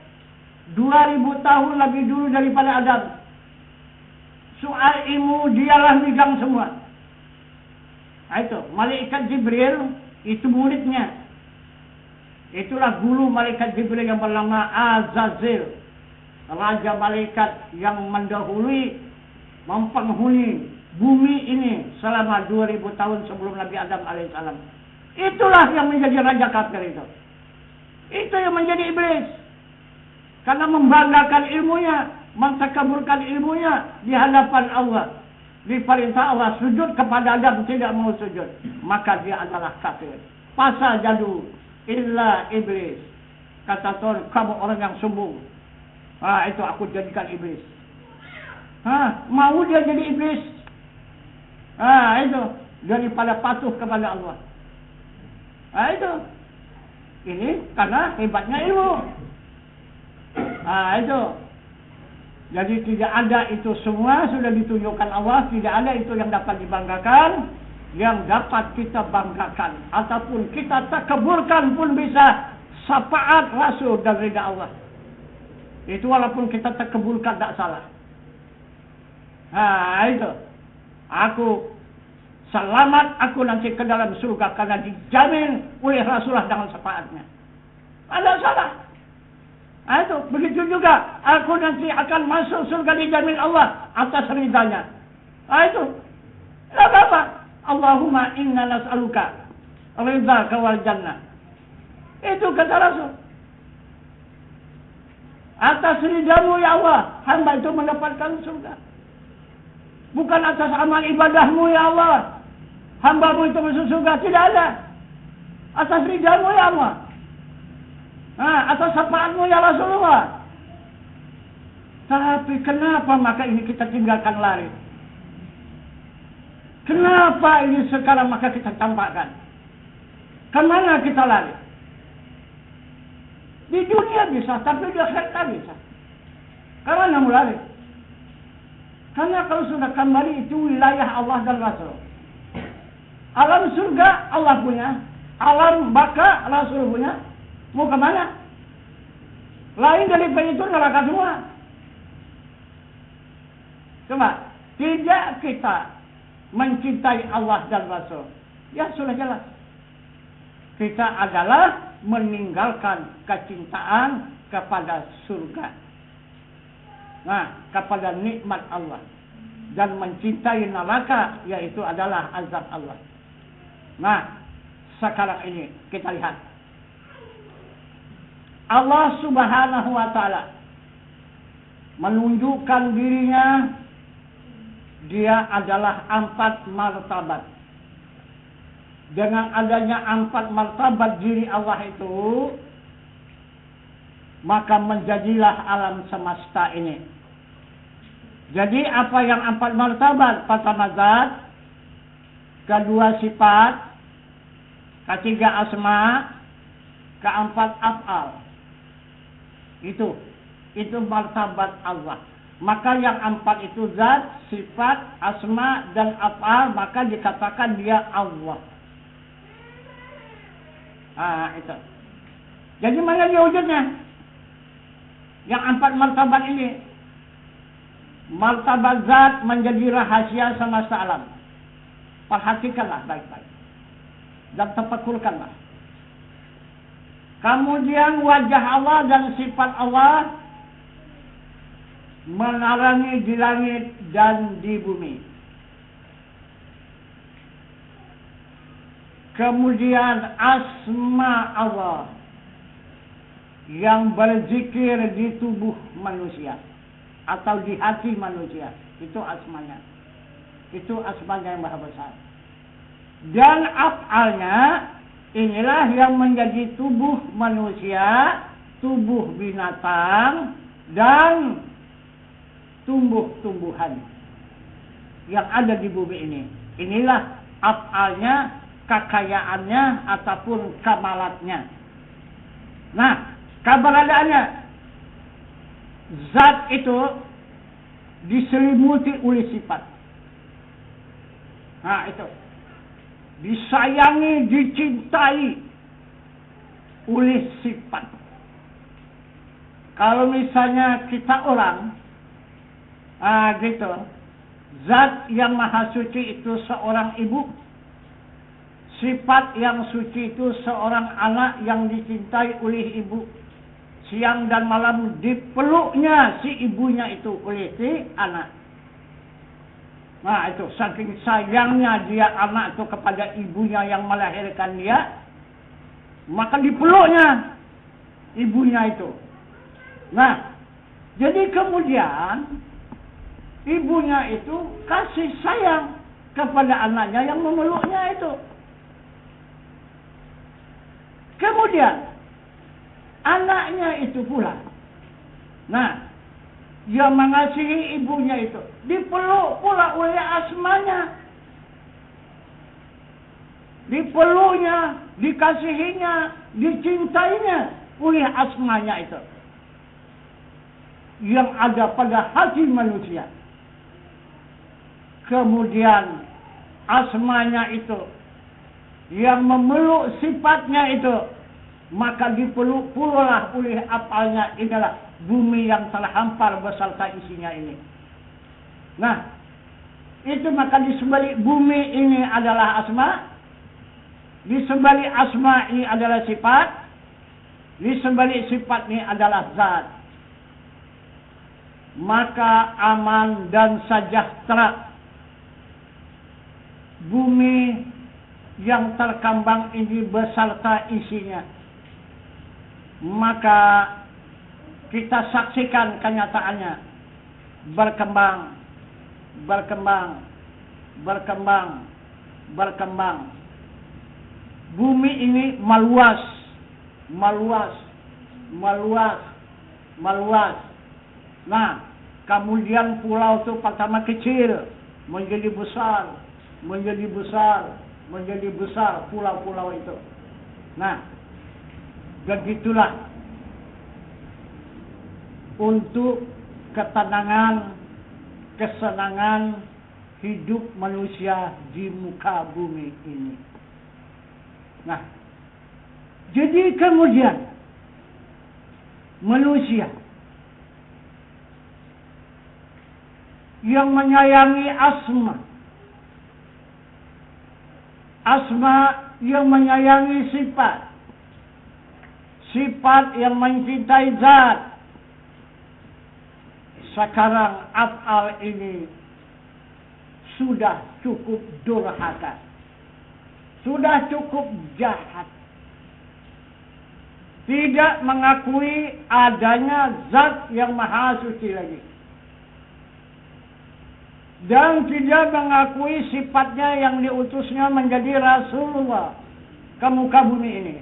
2000 tahun lebih dulu daripada Adam. Soal ilmu dialah megang semua. Itu. Malaikat Jibril itu muridnya. Itulah guru malaikat Jibril yang bernama Azazil. Raja malaikat yang mendahului, mempenghuni bumi ini selama 2000 tahun sebelum Nabi Adam alaihissalam. Itulah yang menjadi raja kafir itu. Itu yang menjadi iblis. Karena membanggakan ilmunya, mentakaburkan ilmunya di hadapan Allah. Diperintah Allah sujud kepada Adam, tidak mau sujud. Maka dia adalah kafir. Pasal jadu. Illa iblis. Kata Tuhan, kamu orang yang sombong. Itu aku jadikan iblis. Mau dia jadi iblis. Itu daripada patuh kepada Allah. Itu. Ini karena hebatnya ilmu. Itu. Jadi tidak ada itu semua sudah ditunjukkan Allah. Tidak ada itu yang dapat dibanggakan. Yang dapat kita banggakan. Ataupun kita takabburkan pun bisa. Syafaat Rasul dan ridha Allah. Itu walaupun kita takabburkan tak salah. Itu. Aku selamat, aku nanti ke dalam surga karena dijamin oleh Rasulullah dengan syafaatnya. Ada salah. Itu begitu juga. Aku nanti akan masuk surga dijamin Allah atas ridhanya. Itu. Tidak apa-apa. Allahumma inna nas'aluka ridhaka wal jannah. Itu kata Rasul. Atas ridhamu ya Allah, hamba itu mendapatkan surga. Bukan atas amal ibadahmu ya Allah, hambamu itu masuk surga. Tidak ada. Atas ridhamu ya Allah. Atas syafaatmu ya Rasulullah. Tapi kenapa maka ini kita tinggalkan lari? Kenapa ini sekarang maka kita tampakkan? Kemana kita lari? Di dunia bisa, tapi di akhirat tak bisa. Karena mau lari. Karena kalau sudah kembali itu wilayah Allah dan Rasul. Alam surga Allah punya, alam baka Rasul punya. Mau kemana? Lain daripada itu neraka semua. Cuma tidak kita mencintai Allah dan Rasul. Ya sudah jelas. Kita adalah meninggalkan kecintaan kepada surga. Kepada nikmat Allah. Dan mencintai neraka, yaitu adalah azab Allah. Sekarang ini kita lihat. Allah Subhanahu wa ta'ala menunjukkan dirinya, dia adalah 4 martabat. Dengan adanya 4 martabat diri Allah itu, maka menjadilah alam semesta ini. Jadi apa yang 4 martabat? Pertama zat, kedua sifat, ketiga asma, keempat af'al. Itu martabat Allah. Maka yang 4 itu zat, sifat, asma, dan af'al, maka dikatakan dia Allah. Itu. Jadi mana dia wujudnya? Yang 4 martabat ini. Martabat zat menjadi rahasia semesta alam. Perhatikanlah baik-baik. Dan tafakkurkanlah. Kemudian wajah Allah dan sifat Allah menarangi di langit dan di bumi. Kemudian asma Allah yang berzikir di tubuh manusia atau di hati manusia. Itu asmanya. Itu asmanya yang maha besar. Dan af'alnya inilah yang menjadi tubuh manusia, tubuh binatang, dan tumbuh-tumbuhan yang ada di bumi ini. Inilah af'alnya, kekayaannya, ataupun kamalatnya. Keberadaannya. Zat itu diselimuti oleh sifat. Itu. Disayangi, dicintai oleh sifat. Kalau misalnya kita orang, gitu, zat yang maha suci itu seorang ibu, sifat yang suci itu seorang anak yang dicintai oleh ibu. Siang dan malam dipeluknya si ibunya itu oleh si anak. Itu saking sayangnya dia anak itu kepada ibunya yang melahirkan dia, maka dipeluknya ibunya itu. Jadi kemudian ibunya itu kasih sayang kepada anaknya yang memeluknya itu. Kemudian anaknya itu pula. yang mengasihi ibunya itu, dipeluk pula oleh asmanya. Dipeluknya, dikasihinya, dicintainya oleh asmanya itu. Yang ada pada hati manusia. Kemudian asmanya itu yang memeluk sifatnya itu, maka dipeluk pula oleh apanya inilah bumi yang telah hampar beserta isinya ini. Nah, itu maka di sebalik bumi ini adalah asma, di sebalik asma ini adalah sifat, di sebalik sifat ini adalah zat. Maka aman dan sejahtera bumi yang terkambang ini beserta isinya. Maka kita saksikan kenyataannya berkembang, berkembang, berkembang, berkembang. Bumi ini meluas, meluas, meluas, meluas. Nah, kemudian pulau itu pertama kecil, menjadi besar, menjadi besar, menjadi besar pulau-pulau itu. Nah, begitulah untuk ketenangan, kesenangan hidup manusia di muka bumi ini. Nah, jadi kemudian manusia yang menyayangi asma, asma yang menyayangi sifat, sifat yang mencintai zat. Sekarang af'al ini sudah cukup durhaka, sudah cukup jahat. Tidak mengakui adanya zat yang maha suci lagi. Dan tidak mengakui sifatnya yang diutusnya menjadi Rasulullah ke muka bumi ini.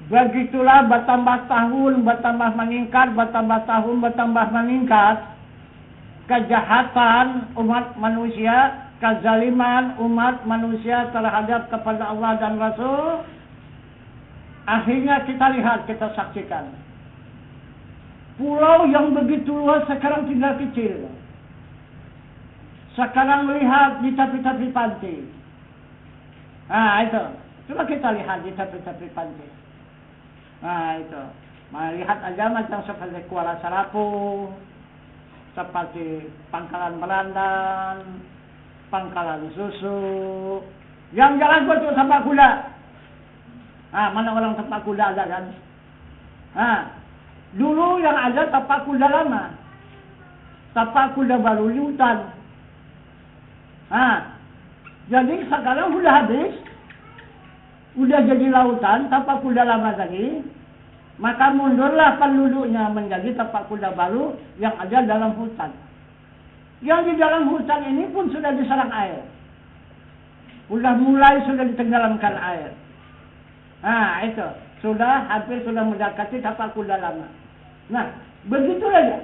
Begitulah bertambah tahun, bertambah meningkat, bertambah tahun, bertambah meningkat kejahatan umat manusia, kezaliman umat manusia terhadap kepada Allah dan Rasul. Akhirnya kita lihat, kita saksikan. Pulau yang begitu luas sekarang tinggal kecil. Sekarang lihat di tepi-tepi pantai. Nah itu, coba kita lihat di tepi-tepi pantai. Nah itu, melihat aja macam seperti Kuala Sarapu, seperti Pangkalan Merandan, Pangkalan Susu, yang jalan betul tapak kuda. Ah, mana orang tapak kuda ada kan? Ah, dulu yang ada tapak kuda lama, tapak kuda baru di hutan. Ah, jadi sekarang sudah habis, udah jadi lautan, tapak kuda lama tadi, maka mundurlah penduduknya menjadi tapak kuda baru yang ada dalam hutan. Yang di dalam hutan ini pun sudah diserang air, sudah ditenggelamkan air. Nah itu, sudah hampir sudah mendekati tapak kuda lama. Nah, begitu saja.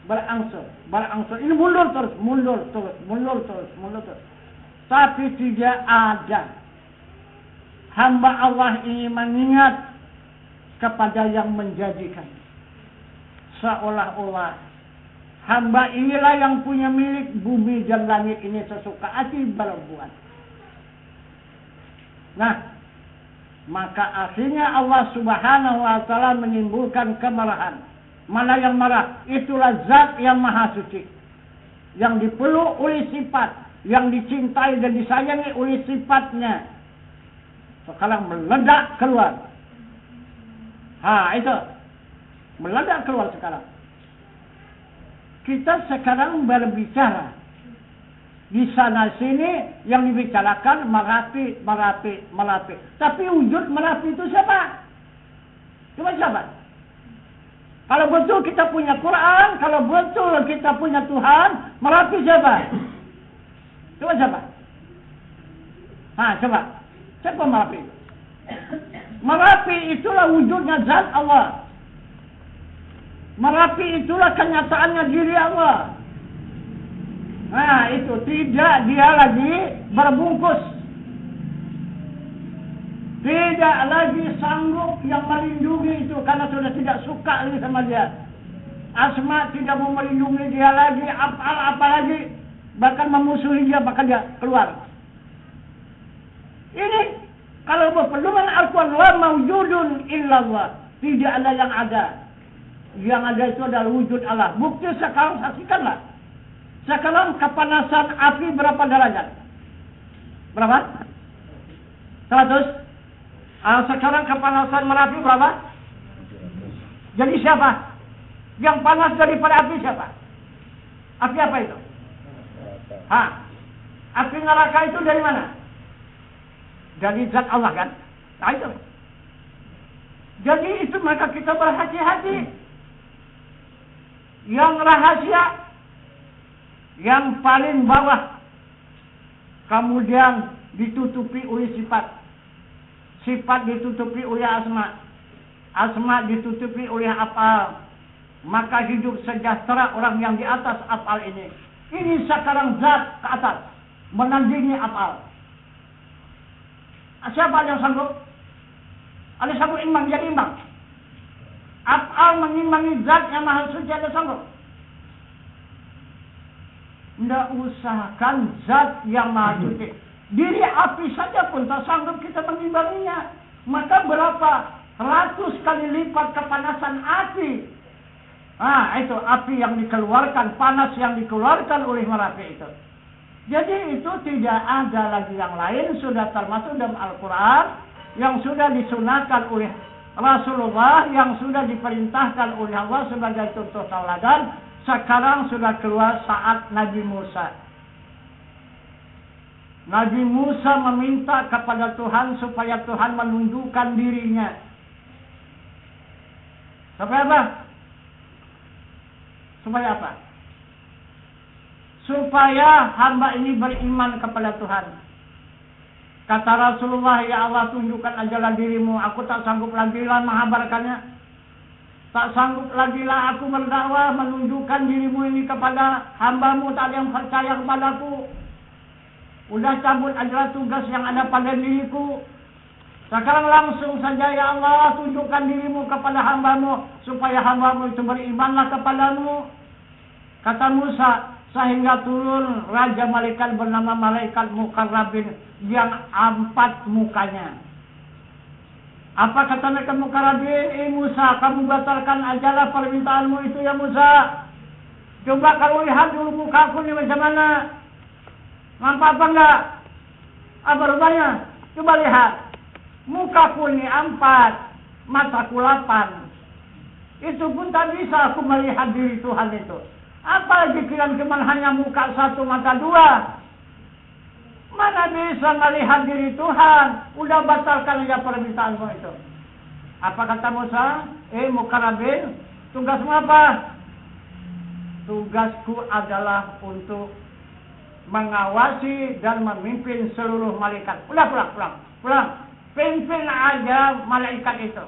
Berangsur. Ini mundur terus. Tapi tidak ada hamba Allah ini mengingat kepada yang menjadikan. Seolah-olah hamba inilah yang punya milik bumi dan langit ini sesuka hati berbuat. Nah, maka akhirnya Allah Subhanahu wa ta'ala menimbulkan kemarahan. Mana yang marah? Itulah zat yang maha suci, yang dipeluk oleh sifat, yang dicintai dan disayangi oleh sifatnya. Sekarang meledak keluar. Itu meledak keluar sekarang. Kita sekarang berbicara di sana sini yang dibicarakan Merapi. Tapi wujud Merapi itu siapa? Cuma siapa? Kalau betul kita punya Quran, kalau betul kita punya Tuhan, Merapi siapa? Coba siapa? Coba. Siapa Merapi? Merapi itulah wujudnya zat Allah. Merapi itulah kenyataannya diri Allah. Nah, itu tidak dia lagi berbungkus. Tidak lagi sanggup yang melindungi itu karena sudah tidak suka lagi sama dia. Asma tidak mau melindungi dia lagi, apa lagi, bahkan memusuhi dia, bahkan dia keluar. Ini kalau berpedoman Al-Quran, la mawjudun illallah, tidak ada yang ada. Yang ada itu adalah wujud Allah. Bukti sekarang saksikanlah. Sekarang kepanasan api berapa derajat? Berapa? 100. Sekarang kepanasan Merapi berapa? Jadi siapa? Yang panas daripada api siapa? Api apa itu? Api neraka itu dari mana? Dari zat Allah kan? Nah itu. Jadi itu maka kita berhati-hati. Yang rahasia, yang paling bawah, kemudian ditutupi oleh sifat. Sifat ditutupi oleh asma. Asma ditutupi oleh af'al. Maka hidup sejahtera orang yang di atas af'al ini. Ini sekarang zat ke atas, menandingi af'al. Siapa yang sanggup? Ada sanggup imbang, jadi imbang. Af'al mengimbangi zat yang maha suci, ada sanggup? Tidak usahkan zat yang maha suci. Diri api saja pun tak sanggup kita mengimbanginya. Maka berapa ratus kali lipat kepanasan api. Itu api yang dikeluarkan, panas yang dikeluarkan oleh Merapi itu. Jadi itu tidak ada lagi yang lain, sudah termasuk dalam Al-Quran, yang sudah disunahkan oleh Rasulullah, yang sudah diperintahkan oleh Allah sebagai contoh tauladan. Sekarang sudah keluar saat Nabi Musa. Nabi Musa meminta kepada Tuhan supaya Tuhan menundukkan dirinya. Supaya apa? Supaya apa? Supaya hamba ini beriman kepada Tuhan. Kata Rasulullah, ya Allah tunjukkan ajalah dirimu. Aku tak sanggup lagi lah mengabarkannya. Tak sanggup lagi lah aku berdakwah menunjukkan dirimu ini kepada hambamu. Tak ada yang percaya kepadaku. Udah cabut ajalah tugas yang ada pada diriku. Sekarang langsung saja ya Allah tunjukkan dirimu kepada hambamu. Supaya hambamu itu berimanlah kepadamu. Kata Musa, sehingga turun Raja Malaikat bernama Malaikat Mukarrabin yang 4 mukanya. Apa kata Malaikat Mukarrabin? Musa, kamu batalkan ajalah permintaanmu itu ya Musa. Coba kalau lihat dulu mukaku ini macam mana. Nampak apa enggak? Apa rupanya? Coba lihat. Mukaku ini 4, mataku 8. Itu pun tak bisa aku melihat diri Tuhan itu. Apa pikiran cuma hanya muka 1, mata 2? Mana bisa melihat diri Tuhan? Udah batalkan aja permintaanmu itu. Apa kata Musa? Mukarrabin, tugasmu apa? Tugasku adalah untuk mengawasi dan memimpin seluruh malaikat. Pulang. Pimpin aja malaikat itu.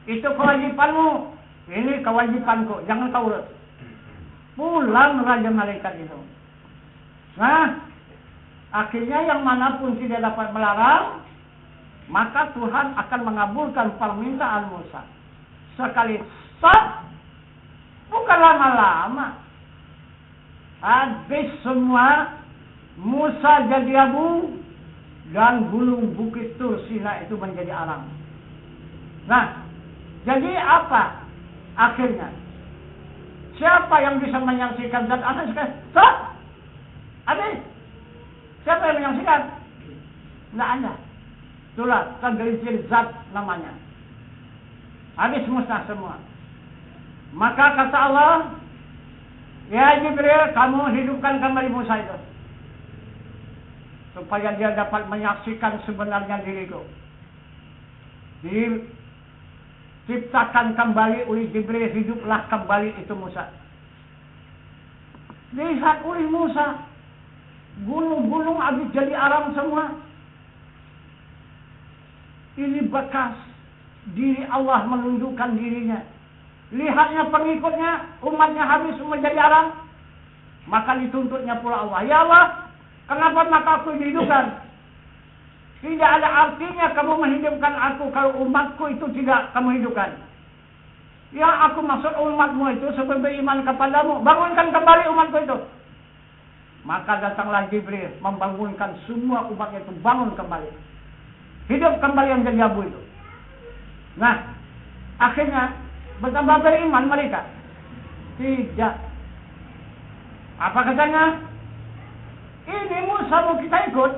Itu kewajibanmu. Ini kewajibanku. Jangan kau urus. Pulang Raja Malaikat itu. Nah, akhirnya yang manapun tidak dapat melarang, maka Tuhan akan mengabulkan permintaan Musa. Sekali stop, bukan lama-lama. Habis semua, Musa jadi abu, dan gunung Bukit Tur Sina itu menjadi arang. Nah, jadi apa akhirnya? Siapa yang bisa menyaksikan zat Allah sekarang? Ada? Siapa yang menyaksikan? Tidak ada. Itulah tergelincir zat namanya. Habis musnah semua. Maka kata Allah, ya Jibril, kamu hidupkan kembali Musa itu. Supaya dia dapat menyaksikan sebenarnya diriku. Ciptakan kembali oleh Jibril, hiduplah kembali itu Musa. Lihat oleh Musa, gunung-gunung habis jadi arang semua. Ini bekas diri Allah menundukkan dirinya. lihatnya pengikutnya, umatnya habis menjadi arang, maka dituntutnya pula Allah. Ya Allah, kenapa maka aku dihidupkan? Tidak ada artinya kamu menghidupkan aku kalau umatku itu tidak kamu hidupkan. Yang aku maksud umatmu itu sebab beriman kepadamu, bangunkan kembali umatku itu. Maka datanglah Jibril membangunkan semua umatnya itu bangun kembali. Hidup kembali yang jadi abu itu. Nah, akhirnya bertambah beriman mereka. Tidak. Apa katanya? Ini Musa mau kita ikut.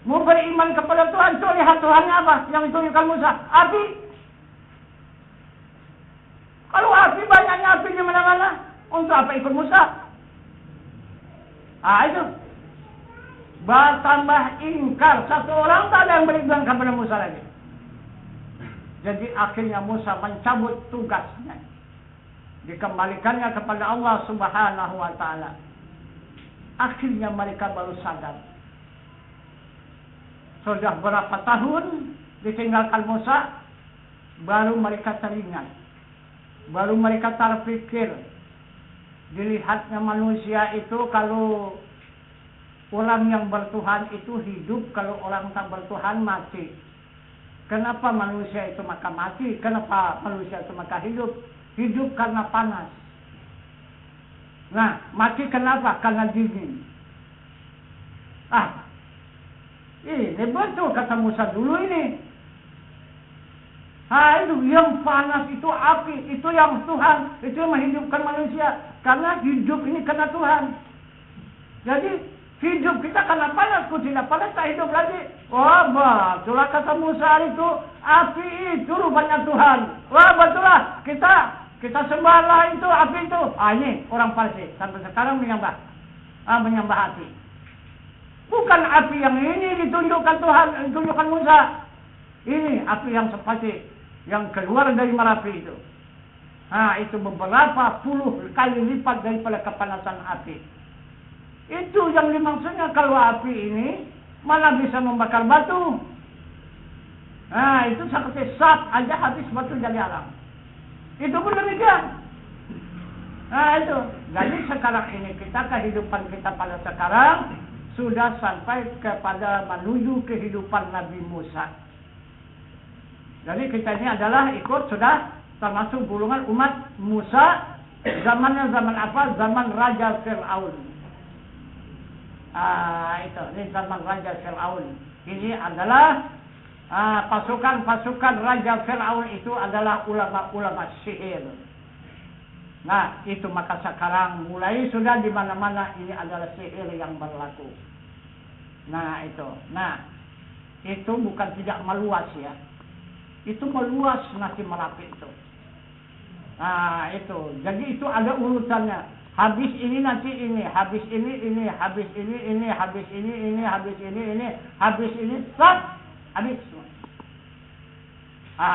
Mau beriman kepada Tuhan. Tuh lihat Tuhannya apa? Yang ditunjukkan Musa. Api. Kalau api banyaknya api di mana-mana. Untuk apa ikut Musa? Itu. Bertambah ingkar. Satu orang tak ada yang beriman kepada Musa lagi. Jadi akhirnya Musa mencabut tugasnya. Dikembalikannya kepada Allah Subhanahu wa ta'ala. Akhirnya mereka baru sadar. Sudah berapa tahun ditinggalkan Musa, baru mereka teringat. Baru mereka terpikir. Dilihatnya manusia itu kalau orang yang bertuhan itu hidup, kalau orang tak bertuhan mati. Kenapa manusia itu maka mati? Kenapa manusia itu maka hidup? Hidup karena panas. Nah, mati kenapa? Karena dingin. Ini betul kata Musa dulu ini. Itu yang panas itu api, itu yang Tuhan, itu yang menghidupkan manusia. Karena hidup ini karena Tuhan. Jadi hidup kita karena panas, kalau tidak panas tak hidup lagi. Wah, betul kata Musa itu, api itu rupanya Tuhan. Wah, betul lah, kita sembahlah itu, api itu. Ini orang Parsi sampai sekarang menyembah api. Bukan api yang ini ditunjukkan Tuhan, ditunjukkan Musa. Ini api yang seperti yang keluar dari Merapi itu. Itu beberapa puluh kali lipat daripada kepanasan api. Itu yang dimaksudnya kalau api ini mana bisa membakar batu. Itu seperti sap aja habis batu jadi arang. Itu pun demikian. Itu. Jadi sekarang ini kehidupan kita pada sekarang sudah sampai kepada menuju kehidupan Nabi Musa. Jadi kita ini adalah ikut sudah termasuk golongan umat Musa. Zamannya zaman apa? Zaman Raja Fir'aun. Ini zaman Raja Fir'aun. Ini adalah pasukan Raja Fir'aun itu adalah ulama-ulama sihir. Nah, itu maka sekarang mulai sudah di mana-mana ini adalah sihir yang berlaku. Nah, itu. Nah, itu bukan tidak meluas ya. Itu meluas nanti Merapi itu. Itu. Jadi itu ada urutannya. Habis ini nanti ini, habis ini, habis ini, habis ini, habis ini, habis ini, stop, habis semua.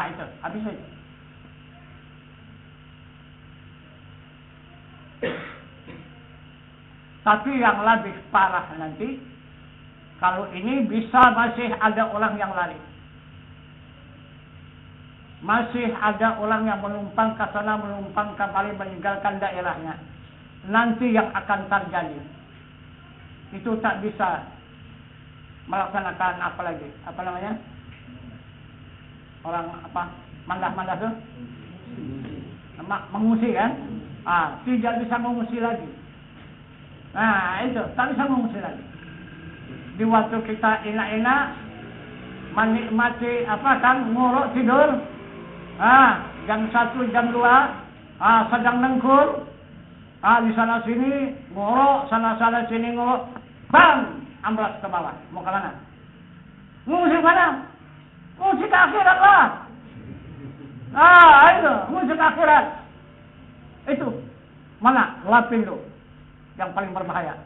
Itu, habis itu. Tapi yang lebih parah nanti, kalau ini bisa masih ada orang yang lari. Masih ada orang yang menumpang ke sana, menumpang kembali meninggalkan daerahnya. Nanti yang akan terjadi itu tak bisa melaksanakan apa lagi? Apa namanya? Orang apa? Mandah-mandah tuh? Mengungsi kan? Tidak bisa mengungsi lagi. Itu tak bisa mengungsi lagi. Di waktu kita enak-enak menikmati ngorok tidur. Jam 1, jam 2 sedang nengkur. Di sana sini ngorok, sana sini ngorok, bang, amblas ke bawah. Mau ke mana? Ngungsi mana? Ngungsi ke akhirat lah. Itu ngungsi ke akhirat. Itu mana? Lapindo yang paling berbahaya.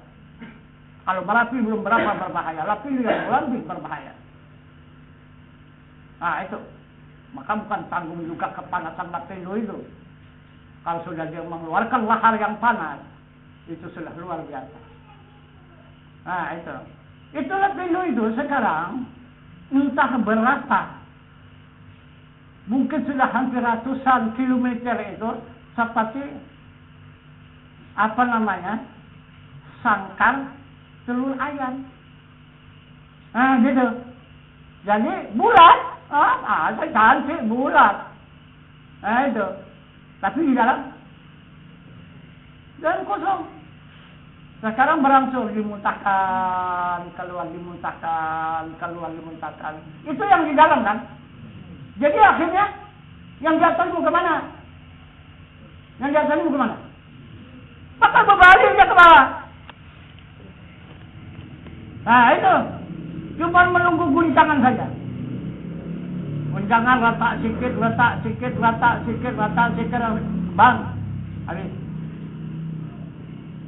Kalau Merapi belum berapa berbahaya, Lapindo yang lebih berbahaya. Itu. Maka bukan tanggung juga kepanasan Lapindo itu. Kalau sudah dia mengeluarkan lahar yang panas, itu sudah luar biasa. Itu. Itu Lapindo itu sekarang entah berapa mungkin sudah hampir ratusan kilometer itu seperti apa namanya, sangkar telur ayam. Nah gitu. Jadi bulat, cantik bulat. Nah itu. Tapi di dalam kosong. Sekarang berangsur dimuntahkan, keluar dimuntahkan, keluar dimuntahkan. Itu yang di dalam kan. Jadi akhirnya yang di atas mau kemana? Yang di atas mau kemana? Maka berbalik dia ke bawah. Nah itu. Cuma menunggu guncangan saja. Guncangan letak sikit, letak sikit, letak sikit, letak sikit. Bang. Habis.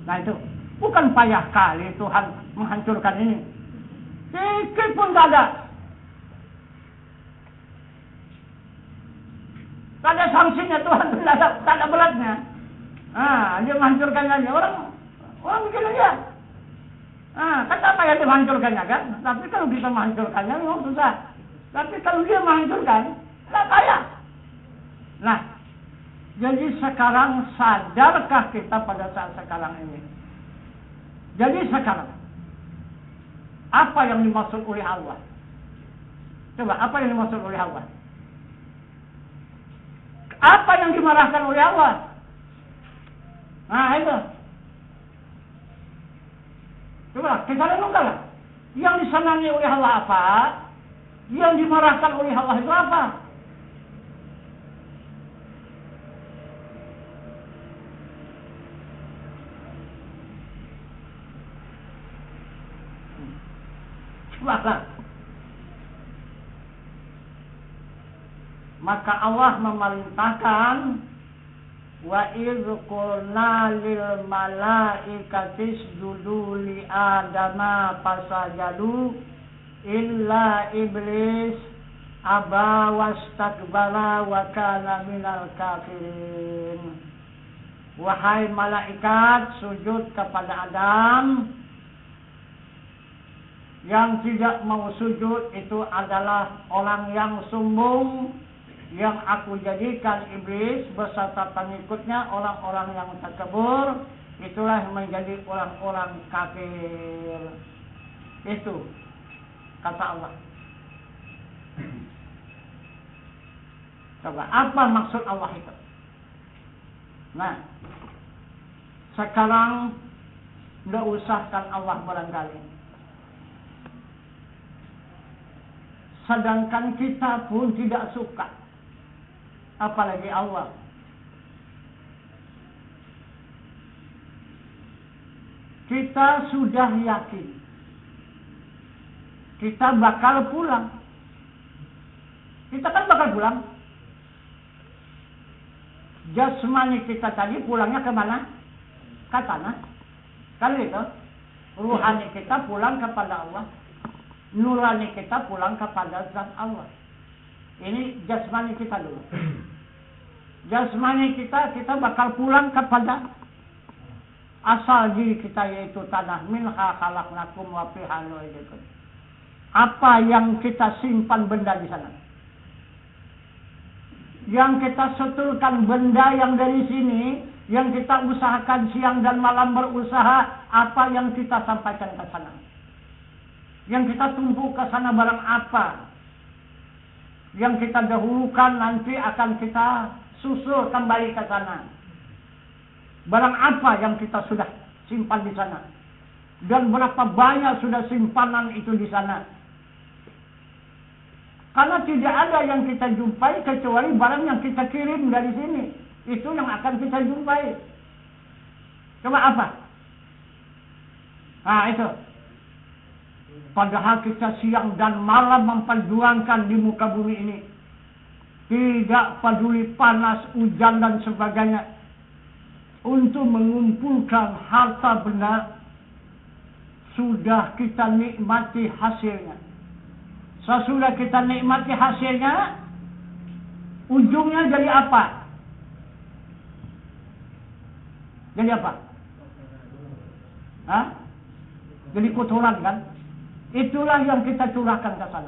Nah itu. Bukan payah kali Tuhan menghancurkan ini. Sikit pun tak ada. Tak ada sanksinya Tuhan. Tak ada beratnya. Dia menghancurkannya aja. Orang bikin aja. Kata apa yang menghancurkannya kan? Tapi kalau kita menghancurkannya memang susah. Tapi kalau dia menghancurkan, tak payah. Nah, jadi sekarang sadarkah kita pada saat sekarang ini? Jadi sekarang, apa yang dimaksud oleh Allah? Coba, apa yang dimaksud oleh Allah? Apa yang dimarahkan oleh Allah? Nah, itu. Coba, kita renungkanlah. Yang disenangi oleh Allah apa? Yang dimarahkan oleh Allah itu apa? Maka Allah memerintahkan wa idz qulna lil malaikati isjudu li adama fasajadu illa iblis aba wastakbara wa kana minal kafirin. Wahai malaikat, sujud kepada Adam. Yang tidak mau sujud itu adalah orang yang sombong, yang aku jadikan iblis beserta pengikutnya orang-orang yang takabur. Itulah yang menjadi orang-orang kafir. Itu kata Allah. Coba, apa maksud Allah itu? Nah, sekarang tidak usahkan Allah barangkali. Sedangkan kita pun tidak suka. Apalagi Allah. Kita sudah yakin. Kita bakal pulang. Kita kan bakal pulang. Jasmani kita tadi pulangnya kemana? Ke tanah. Kan itu. Ruhani kita pulang kepada Allah. Nurani kita pulang kepada zat Allah. Ini jasmani kita dulu. Jasmani kita bakal pulang kepada asal diri kita, yaitu tanah. Minha khalaqnakum wa fiha nu'idukum. Apa yang kita simpan benda di sana? Yang kita setulkan benda yang dari sini, yang kita usahakan siang dan malam berusaha, apa yang kita sampaikan ke sana? Yang kita tumpuk ke sana barang apa? Yang kita dahulukan nanti akan kita susul kembali ke sana. Barang apa yang kita sudah simpan di sana? Dan berapa banyak sudah simpanan itu di sana? Karena tidak ada yang kita jumpai kecuali barang yang kita kirim dari sini. Itu yang akan kita jumpai. Coba apa? Nah itu. Padahal kita siang dan malam memperjuangkan di muka bumi ini. Tidak peduli panas, hujan dan sebagainya. Untuk mengumpulkan harta benda. Sudah kita nikmati hasilnya. Sesudah kita nikmati hasilnya. Ujungnya jadi apa? Jadi apa? Hah? Jadi kotoran kan? Itulah yang kita curahkan ke sana.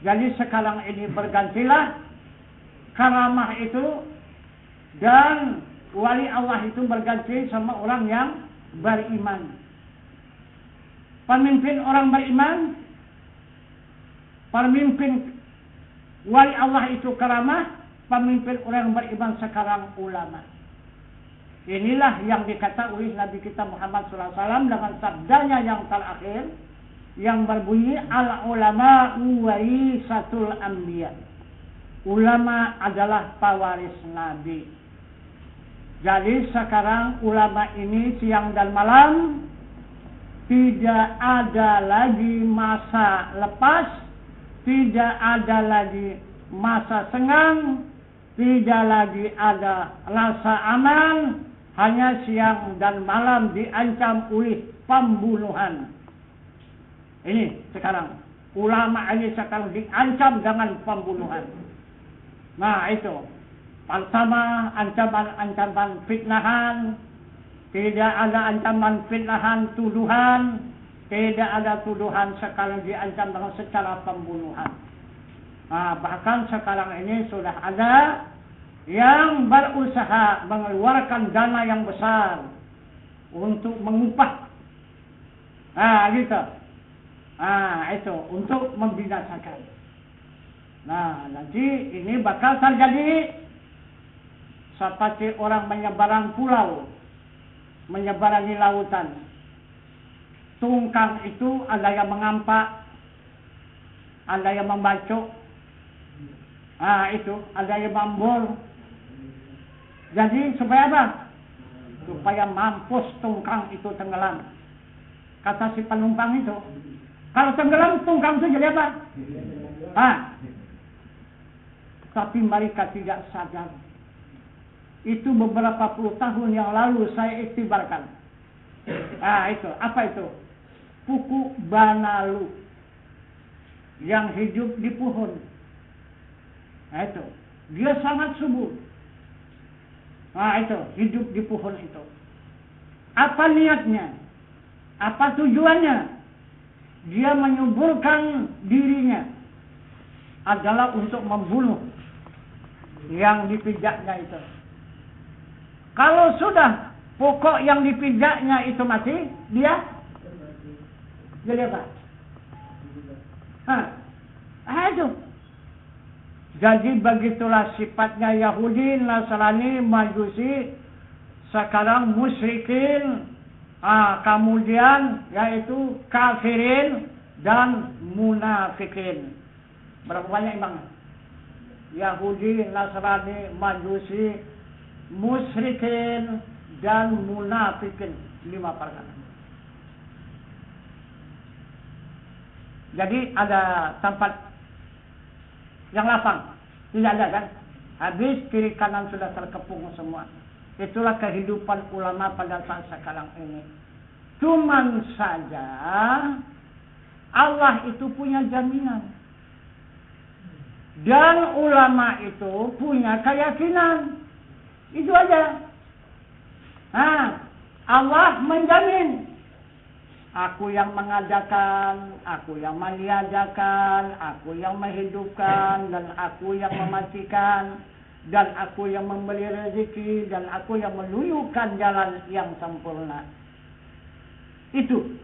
Jadi sekarang ini bergantilah karamah itu dan wali Allah itu berganti sama orang yang beriman. Pemimpin orang beriman, pemimpin wali Allah itu karamah, pemimpin orang beriman sekarang ulama. Inilah yang dikata oleh Nabi kita Muhammad SAW dengan sabdanya yang terakhir yang berbunyi al-ulama warisatul anbiya. Ulama adalah pewaris Nabi. Jadi sekarang ulama ini siang dan malam tidak ada lagi masa lepas, tidak ada lagi masa senggang, tidak lagi ada rasa aman, hanya siang dan malam diancam oleh pembunuhan. Ini sekarang, ulama ini sekarang diancam dengan pembunuhan. Nah itu, pertama ancaman fitnahan, tidak ada ancaman fitnahan tuduhan, tidak ada tuduhan, sekarang diancam dengan secara pembunuhan. Nah, bahkan sekarang ini sudah ada yang berusaha mengeluarkan dana yang besar untuk mengupah. Nah, gitu. Nah, itu untuk membinasakan. Nah, nanti ini bakal terjadi seperti orang menyeberang pulau, menyeberangi lautan. Tungkang itu ada yang mengampak, ada yang membacok. Ah, itu ada yang mambol. Jadi supaya apa? Supaya mampus tungkang itu tenggelam. Kata si penumpang itu, kalau tenggelam tungkang itu jadi apa? Ah. Tapi mereka tidak sadar. Itu beberapa puluh tahun yang lalu saya iktibarkan. Ah, itu apa itu? Puku banalu yang hidup di pohon. Nah, itu dia sangat subur. Nah, itu hidup di pohon itu. Apa niatnya? Apa tujuannya? Dia menyuburkan dirinya adalah untuk membunuh yang dipijaknya itu. Kalau sudah pokok yang dipijaknya itu mati, dia jadi apa? Itu. Jadi begitulah sifatnya Yahudi, Nasrani, Majusi, sekarang musyrikin, kemudian yaitu kafirin dan munafikin. Berapa banyak imam? Yahudi, Nasrani, Majusi, musyrikin dan munafikin, 5 perkara. Jadi ada tempat yang lapang, tidak ada kan? Habis kiri kanan sudah terkepung semua. Itulah kehidupan ulama pada saat sekarang ini. Cuman saja Allah itu punya jaminan. Dan ulama itu punya keyakinan. Itu aja. Allah menjamin. Aku yang mengadakan, aku yang meniadakan, aku yang menghidupkan, dan aku yang mematikan, dan aku yang memberi rezeki, dan aku yang menunjukkan jalan yang sempurna. Itu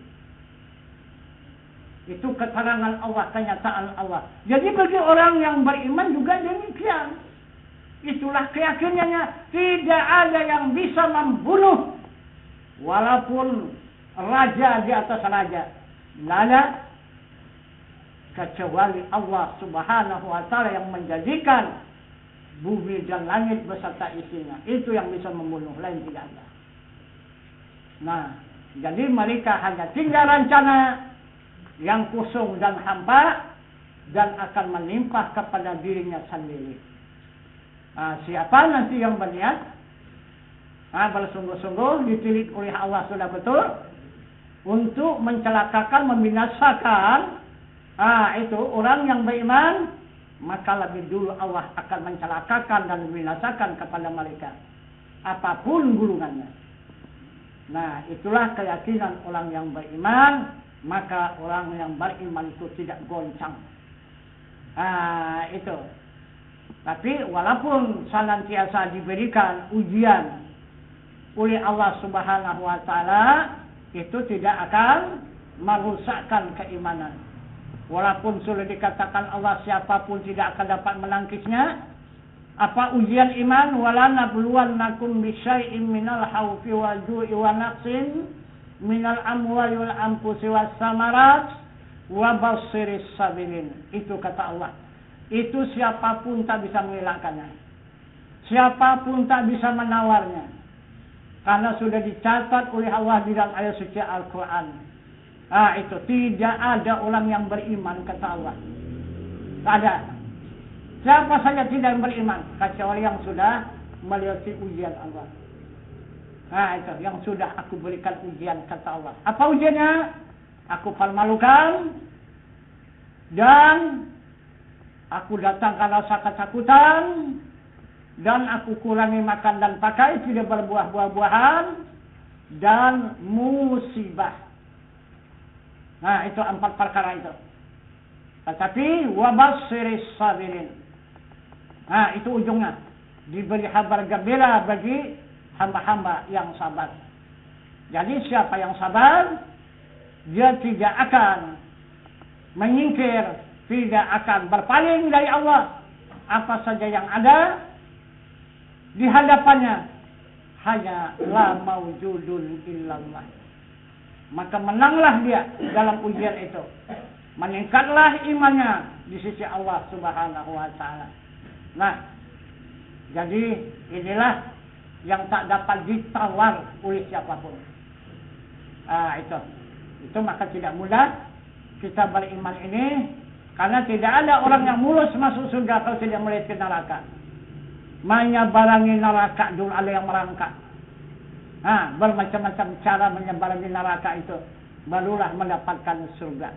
keterangan Allah, kenyataan Allah. Jadi bagi orang yang beriman juga demikian. Itulah keyakinannya, tidak ada yang bisa membunuh walaupun raja di atas raja. Lala kecuali Allah Subhanahu wa taala yang menjadikan bumi dan langit beserta isinya. Itu yang bisa membunuh, lain tidak ada. Nah, jadi mereka hanya tinggal rencana yang kosong dan hampa dan akan menimpah kepada dirinya sendiri. Siapa nanti yang berniat bersungguh-sungguh ditilik oleh Allah sudah betul untuk mencelakakan, membinasakan itu orang yang beriman, maka lebih dulu Allah akan mencelakakan dan membinasakan kepada mereka apapun gulungannya. Nah, itulah keyakinan orang yang beriman, maka orang yang beriman itu tidak goncang. Itu. Tapi walaupun senantiasa diberikan ujian oleh Allah Subhanahu wa taala, itu tidak akan merusakkan keimanan. Walaupun sudah dikatakan Allah siapapun tidak akan dapat menangkisnya. Apa ujian iman? Wala nabluwannakum bisyai'in minal khaufi wal ju'i wa naqsin minal amwali wal anfusi was samarat wa basyyiris sabirin. Itu kata Allah. Itu siapapun tak bisa menghilangkannya. Siapapun tak bisa menawarnya. Karena sudah dicatat oleh Allah di dalam ayat suci Al-Quran. Itu. Tidak ada orang yang beriman, kata Allah. Tak ada. Siapa saja tidak beriman. Kecuali yang sudah melewati ujian Allah. Itu. Yang sudah aku berikan ujian, kata Allah. Apa ujiannya? Aku permalukan. Dan aku datangkan rasa ketakutan. Dan aku kurangi makan dan pakai, tidak berbuah-buahan. Dan musibah. Itu 4 perkara itu. Tetapi wabasyiris sabirin. Itu ujungnya. Diberi kabar gembira bagi hamba-hamba yang sabar. Jadi siapa yang sabar, dia tidak akan menyingkir, tidak akan berpaling dari Allah. Apa saja yang ada di hadapannya hanya la maujudun illallah. Maka menanglah dia dalam ujian itu. Meningkatlah imannya di sisi Allah Subhanahu wa taala. Jadi inilah yang tak dapat ditawar oleh siapapun. Itu maka tidak mudah kita beriman ini, karena tidak ada orang yang mulus masuk surga kalau tidak melihat ke neraka. Menyebarangi neraka dulu ada yang merangkak. Bermacam-macam cara menyebarangi neraka itu, barulah mendapatkan surga.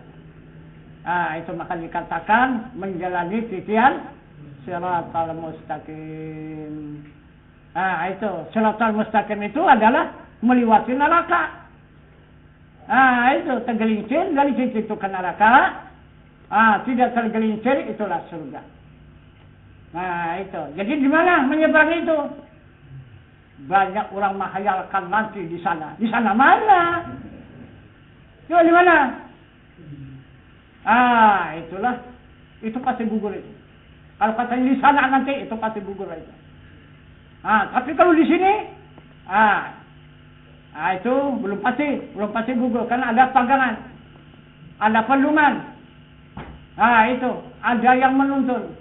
Itu maka dikatakan menjalani titian Shiratal Mustaqim. Itu Shiratal Mustaqim itu adalah melewati neraka. Itu tergelincir dari situ ke neraka. Tidak tergelincir, itulah surga. Itu. Jadi di mana menyeberang itu? Banyak orang menghayalkan nanti di sana. Di sana mana? Coba di mana? Itulah. Itu pasti gugur itu. Kalau katanya di sana nanti, itu pasti gugur itu. Tapi kalau di sini, itu belum pasti gugur, karena ada pegangan, ada pelungan. Itu ada yang menuntun.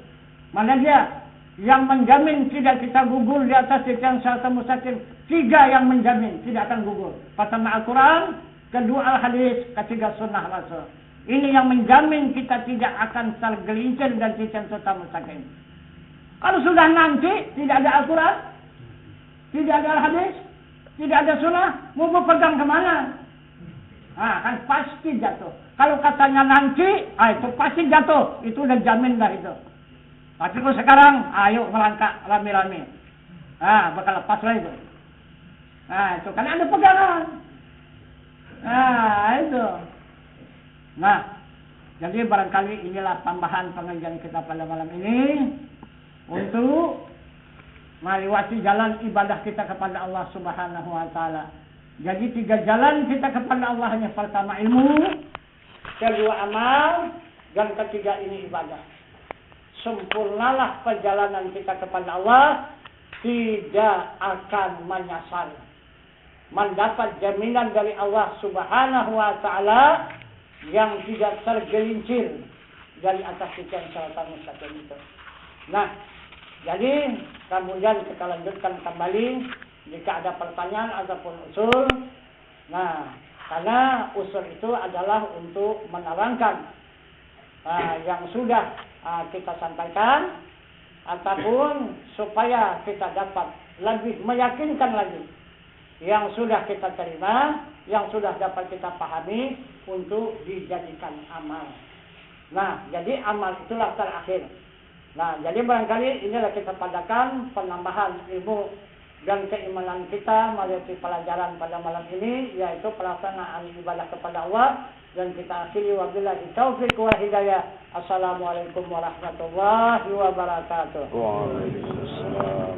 Mana dia yang menjamin tidak kita gugur di atas titian Shiratal Mustaqim? 3 yang menjamin tidak akan gugur. Pertama Al-Quran, kedua Al-Hadis, ketiga Sunnah Rasul. Ini yang menjamin kita tidak akan tergelincir dan titian Shiratal Mustaqim. Kalau sudah nanti tidak ada Al-Quran, tidak ada Al-Hadis, tidak ada Sunnah, mau berpegang kemana? Kan pasti jatuh. Kalau katanya nanti, itu pasti jatuh. Itu udah jamin dah itu. Tapi kalau sekarang, ayo melangkah rame-rame. Bakal lepas lah itu. Itu kan ada pegangan. Itu. Jadi barangkali inilah tambahan pengajian kita pada malam ini untuk melewati jalan ibadah kita kepada Allah Subhanahu wa taala. Jadi 3 jalan kita kepada Allah, hanya pertama ilmu, kedua amal, dan ketiga ini ibadah. Sempurnalah perjalanan kita kepada Allah, tidak akan menyasar. Mendapat jaminan dari Allah Subhanahu wa taala yang tidak tergelincir dari atas titian Shiratal Mustaqim itu. Jadi kemudian kita lanjutkan kembali jika ada pertanyaan ataupun usul. Karena usul itu adalah untuk menerangkan yang sudah kita sampaikan, ataupun supaya kita dapat lebih meyakinkan lagi yang sudah kita terima, yang sudah dapat kita pahami untuk dijadikan amal. Jadi amal itulah terakhir. Jadi barangkali inilah kita padakan penambahan ilmu dan keimanan kita melalui pelajaran pada malam ini, yaitu pelaksanaan ibadah kepada Allah. Dan kita akhiri wabillahi taufiq wal hidayah. Assalamualaikum warahmatullahi wabarakatuh. Waalaikumsalam.